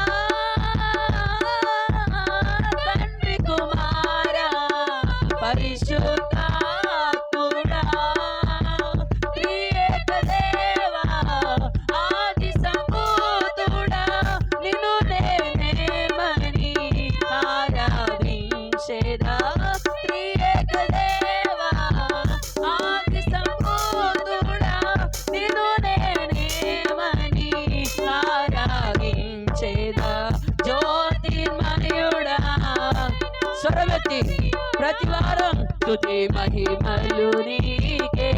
[SPEAKER 1] తండ్రి కుమారా పరిశుద్ధాత్ముడా, త్రియేక దేవా ఆది సంభూతుడా, నిన్ను నేనేమని ఆరాధించెదా. త్రియేక దేవా ఆది సంభూతుడా, నిన్ను నేనేమని ఆరాధించెదా. జ్యోతిర్మయుడా స్వరమెత్తి ప్రతి వారం స్తుతి మహిమలు నీకే.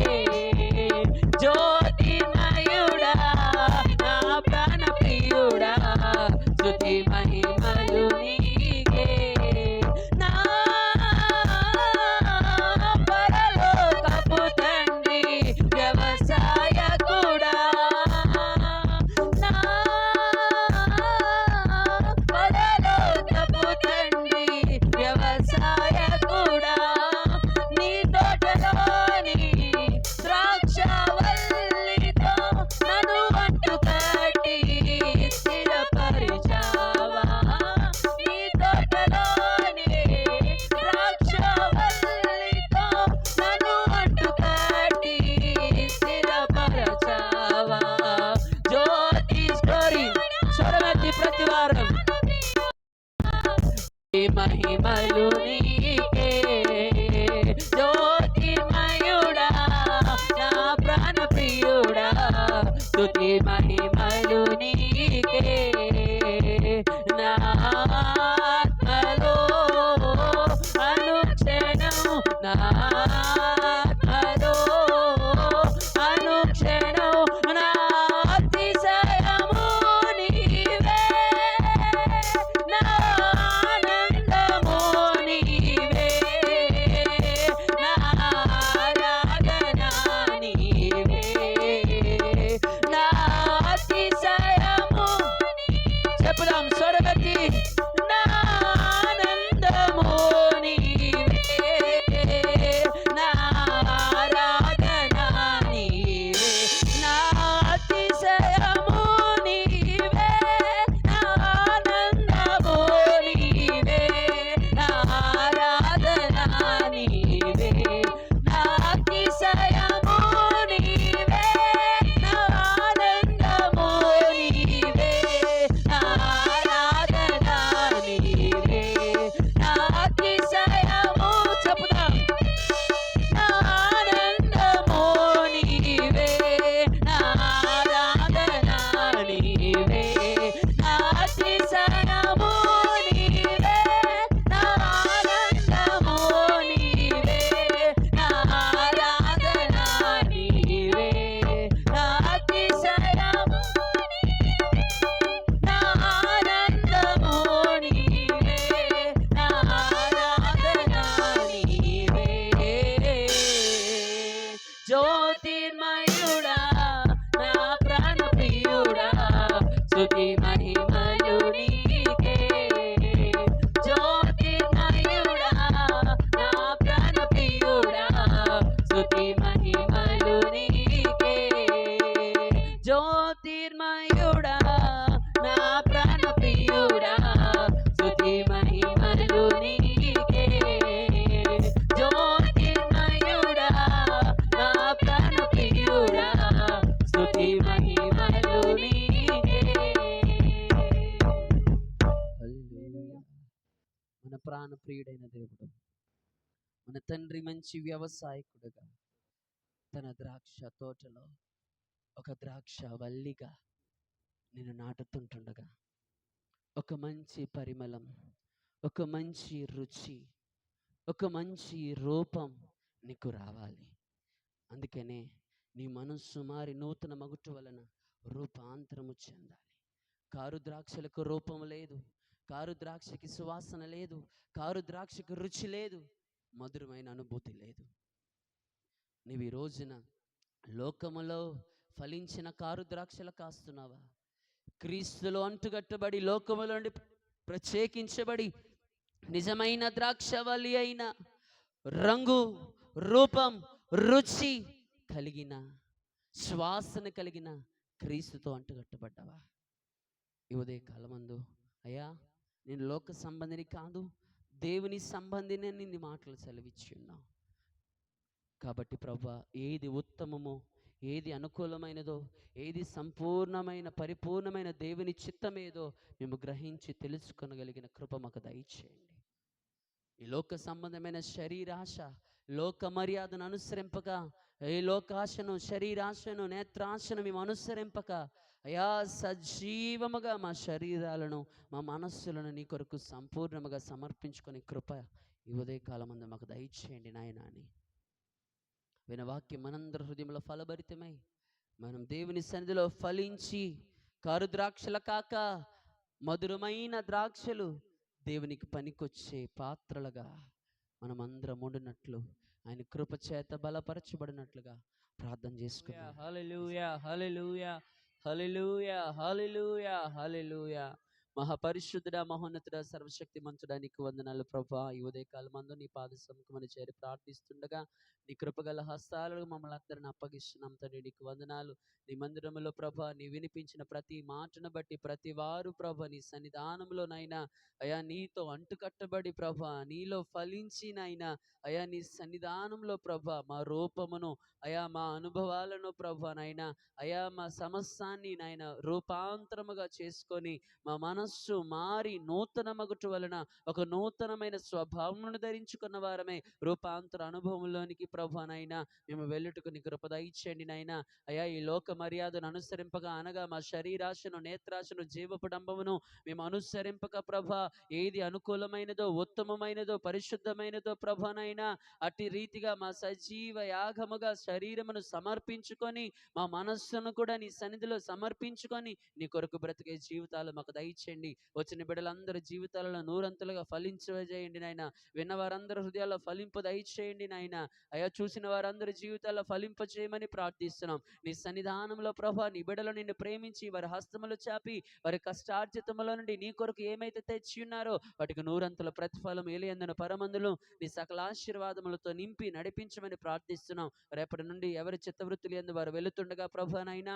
[SPEAKER 1] జ్యోతిర్మయుడా నా ప్రాణ ప్రియుడా, స్తుతి మహిమలు నీకే. నా పరలోకపు తండ్రి వ్యవసాయకుడా, నా పరలోకపు తండ్రి వ్యవసాయకుడా, నీ తోటలోని ద్రాక్షవల్లితో నన్ను అంటు కట్టి స్థిరపరిచావా. నీ తోటలోని ద్రాక్షవల్లితో నన్ను అంటు కట్టి స్థిరపరచావా. జ్యోతి స్టోరీ స్వరమెత్తి ప్రతి వారం. మహిమలు నీకే. జ్యోతిర్మయుడా నా ప్రాణ ప్రియుడా, స్తుతి మహిమలు నీకే. నా ఆత్మలో అనుక్షణం, నా ఆత్మలో అనుక్షణం నా అతిశయము నీవే, నా ఆనందము నీవే, నా ఆరాధన నీవే, నా అతిశయము. చెప్పుదాం స్వరమెత్తి. నా ఆనందము నీవే, నా ఆరాధన నీవే, నా అతిశయము నీవే, నా ఆనందము నీవే, నా ఆరాధన నీవే, నా అతిశయము నీవే, నా ఆనందము నీవే, నా మహిమలు నీకే. జ్యోతిర్మయుడా నా ప్రాణ ప్రియుడా, స్తుతి మహిమలు నీకే. జ్యోతిర్మయుడా నా ప్రాణ ప్రియుడా, స్తుతి మహిమలు నీకే. జ్యోతిర్మయుడా నా ప్రాణ ప్రియుడా, స్తుతి మహిమలు నీకే. హల్లెలూయా. మన ప్రాణ ప్రియుడైన దేవుడు, మన తండ్రి మంచి వ్యవసాయకుడుగా తన ద్రాక్ష తోటలో ఒక ద్రాక్ష వల్లిగా నేను నాటుతుంటుండగా ఒక మంచి పరిమళం, ఒక మంచి రుచి, ఒక మంచి రూపం నీకు రావాలి. అందుకనే నీ మనస్సు మారి నూతన మగుట వలన రూపాంతరము చెందాలి. కారు ద్రాక్షలకు రూపం లేదు, కారు ద్రాక్షకి సువాసన లేదు, కారు ద్రాక్షకు రుచి లేదు, మధురమైన అనుభూతి లేదు. నీవు ఈ రోజున లోకములో ఫలించిన కారు ద్రాక్షలు కాస్తున్నావా? క్రీస్తులో అంటుగట్టబడి లోకములో నుండి ప్రత్యేకించబడి నిజమైన ద్రాక్షవల్లి అయిన రంగు, రూపం, రుచి కలిగిన, శ్వాసన కలిగిన క్రీస్తుతో అంటుగట్టబడ్డావా? ఈ ఉదయ కాలమందు అయ్యా నేను లోక సంబంధిని కాదు, దేవుని సంబంధిని నీ మాటలు సెలవిచ్చి ఉన్నావు. కాబట్టి ప్రభువా, ఏది ఉత్తమమో, ఏది అనుకూలమైనదో, ఏది సంపూర్ణమైన పరిపూర్ణమైన దేవుని చిత్తమేదో మేము గ్రహించి తెలుసుకొనగలిగిన కృప మాకు దయచేయండి. ఈ లోక సంబంధమైన శరీరాశ, లోక మర్యాదను అనుసరింపక, ఏ లోకాశను, శరీరాశను, నేత్రాశను మేము అనుసరింపక అయా సజీవముగా మా శరీరాలను, మా మనస్సులను నీ కొరకు సంపూర్ణముగా సమర్పించుకొని కృప ఈ ఉదయకాలమందు మాకు దయచేయండి నాయన అని వినవాక్యం మనందరి హృదయంలో ఫలభరితమై మనం దేవుని సన్నిధిలో ఫలించి కారు ద్రాక్షల కాక మధురమైన ద్రాక్షలు దేవునికి పనికొచ్చే పాత్రలుగా మనమందరం ఉండినట్లు ఆయన కృప చేత బలపరచబడినట్లుగా ప్రార్థన చేసుకుందాం. హల్లెలూయా, హల్లెలూయా, హల్లెలూయా, హల్లెలూయా, హల్లెలూయా. మహాపరిశుద్ధుడా, మహోన్నతుడా, సర్వశక్తి మంతుడా, నీకు వందనాలు ప్రభా. ఈ ఉదయకాలమందు నీ పాద సముఖమని చేరి ప్రార్థిస్తుండగా నీ కృపగల హస్తాలను మమ్మల్ని అందరిని అప్పగిస్తున్నాం తండ్రి. నీకు వందనాలు. నీ మందిరంలో ప్రభా నీ వినిపించిన ప్రతి మాటను బట్టి ప్రతి వారు ప్రభా నీ సన్నిధానంలోనైనా అయా నీతో అంటుకట్టబడి ప్రభా నీలో ఫలించినైనా అయా నీ సన్నిధానంలో ప్రభా మా రూపమును అయా మా అనుభవాలను ప్రభానైనా అయా మా సమస్తాన్ని నాయన రూపాంతరముగా చేసుకొని మా మనస్సు మారి నూతన మగుట వలన ఒక నూతనమైన స్వభావమును ధరించుకున్న వారమే రూపాంతర అనుభవంలోనికి ప్రభానైనా మేము వెళ్ళుటకు నీ కృప దయచేయండి నాయనా. అయా ఈ లోక మర్యాదను అనుసరింపగా అనగా మా శరీరాశను, నేత్రాశను, జీవపుడంబమును మేము అనుసరింపక ప్రభా ఏది అనుకూలమైనదో, ఉత్తమమైనదో, పరిశుద్ధమైనదో ప్రభానైనా అట్టి రీతిగా మా సజీవ యాగముగా శరీరమును సమర్పించుకొని మా మనస్సును కూడా నీ సన్నిధిలో సమర్పించుకొని నీ కొరకు బ్రతికే జీవితాలు మాకు దయచేయండి. వచ్చిన బిడ్డలందరి జీవితాలలో నూరంతులుగా ఫలించజేయండి నాయన. విన్న వారందరి హృదయాల్లో ఫలింపు దయచేయండి నాయన. అయా చూసిన వారందరి జీవితాల్లో ఫలింప చేయమని ప్రార్థిస్తున్నాం. నీ సన్నిధానంలో ప్రభా నీ బిడ్డలు నిన్ను ప్రేమించి వారి హస్తములు చాపి వారి కష్టార్జితముల నుండి నీ కొరకు ఏమైతే తెచ్చి ఉన్నారో వాటికి నూరంతుల ప్రతిఫలం ఏలియందున పరమందులు నీ సకల ఆశీర్వాదములతో నింపి నడిపించమని ప్రార్థిస్తున్నాం. రేపటి నుండి ఎవరి చిత్తవృత్తులు యందు వారు వెళుతుండగా ప్రభునైనా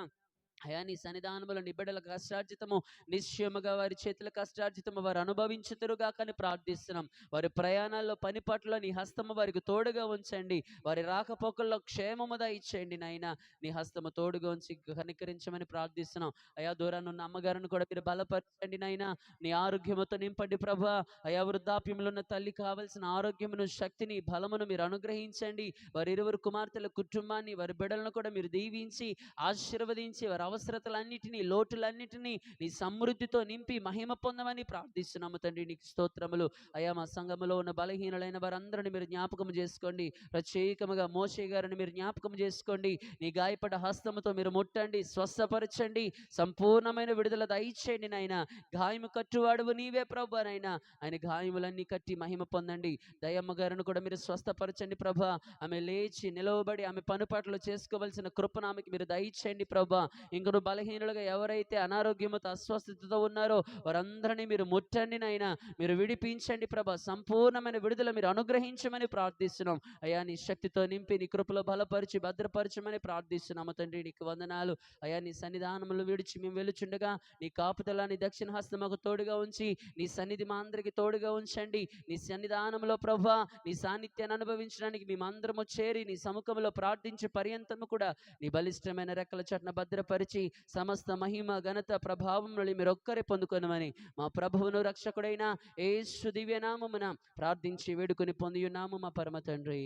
[SPEAKER 1] అయా నీ సన్నిధానములో నీ బిడ్డల కష్టార్జితము నిశ్చయముగా వారి చేతుల కష్టార్జితము వారు అనుభవించుతురుగా కానీ ప్రార్థిస్తున్నాం. వారి ప్రయాణాల్లో పని పట్ల నీ హస్తము వారికి తోడుగా ఉంచండి. వారి రాకపోకల్లో క్షేమము దయచేయండి నాయన. నీ హస్తము తోడుగా ఉంచి కనికరించమని ప్రార్థిస్తున్నాం. అయా దూరాన్ని ఉన్న అమ్మగారిని కూడా మీరు బలపరచండి నాయన. నీ ఆరోగ్యముతో నింపండి ప్రభా. అయా వృద్ధాప్యంలో ఉన్న తల్లి కావలసిన ఆరోగ్యమును, శక్తిని, బలమును మీరు అనుగ్రహించండి. వారి ఇరువురు కుమార్తెల కుటుంబాన్ని, వారి బిడ్డలను కూడా మీరు దీవించి ఆశీర్వదించి వారి అవసరతలన్నిటినీ, లోటులన్నిటినీ నీ సమృద్ధితో నింపి మహిమ పొందమని ప్రార్థిస్తున్నాము తండ్రి. నీకు స్తోత్రములు. అయా మా సంఘములో ఉన్న బలహీనులైన వారందరిని మీరు జ్ఞాపకం చేసుకోండి. ప్రత్యేకముగా మోషే గారిని మీరు జ్ఞాపకం చేసుకోండి. నీ గాయపడ్డ హస్తముతో మీరు ముట్టండి, స్వస్థపరచండి, సంపూర్ణమైన విడుదల దయచేయండి నాయన. గాయము కట్టువాడువు నీవే ప్రభా నాయన. ఆయన గాయములన్నీ కట్టి మహిమ పొందండి. దయమ్మ గారిని కూడా మీరు స్వస్థపరచండి ప్రభా. ఆమె లేచి నిలవబడి ఆమె పనుపాట్లు చేసుకోవలసిన కృపను ఆమెకి మీరు దయచేయండి ప్రభా. ఇంకను బలహీనులుగా ఎవరైతే అనారోగ్యముతో అస్వస్థతతో ఉన్నారో వారందరినీ మీరు ముట్టండి నాయనా, మీరు విడిపించండి ప్రభా. సంపూర్ణమైన విడుదల మీరు అనుగ్రహించమని ప్రార్థిస్తున్నాం అయ్యా. నీ శక్తితో నింపి నీ కృపలో బలపరిచి భద్రపరచమని ప్రార్థిస్తున్నాము తండ్రి. నీకు వందనాలు అయ్యా. నీ సన్నిధానములు విడిచి మేము వెలుచుండగా నీ కాపుదల, నీ దక్షిణ హస్తం మాకు తోడుగా ఉంచి, నీ సన్నిధి మా అందరికి తోడుగా ఉంచండి. నీ సన్నిధానంలో ప్రభా నీ సాన్నిధ్యాన్ని అనుభవించడానికి మేమందరము చేరి నీ సముఖంలో ప్రార్థించే పర్యంతము కూడా నీ బలిష్టమైన రెక్కల చట్న భద్రపరిచి సమస్త మహిమ ఘనత ప్రభావములు మీరు ఒక్కరే పొందుకొనమని మా ప్రభువును రక్షకుడైన యేసు దివ్యనామమున ప్రార్థించి వేడుకొని పొందియున్నాము మా పరమ తండ్రి.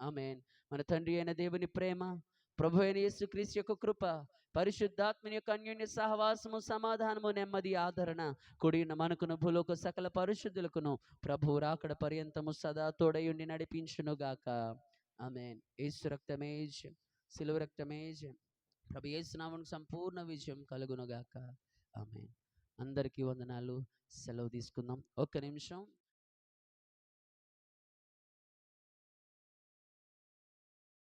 [SPEAKER 1] ఆమేన్. మన తండ్రి అయిన దేవుని ప్రేమ, ప్రభు అయిన యేసుక్రీస్తు యొక్క కృప, పరిశుద్ధాత్మని యొక్క అన్యోన్య సహవాసము, సమాధానము, నెమ్మది, ఆదరణ కూడిన మనకును భూలోక సకల పరిశుద్ధులకును ప్రభు రాకడ పర్యంతము సదా తోడయుండి నడిపించునుగాక. ఆమేన్. యేసు రక్తమే జయం, సిలువ రక్తమే జయం. ప్రభు యేసు నామమునకు సంపూర్ణ విజయం కలుగునుగాక. ఆమేన్. అందరికీ వందనాలు. సెలవు తీసుకుందాం. ఒక్క నిమిషం.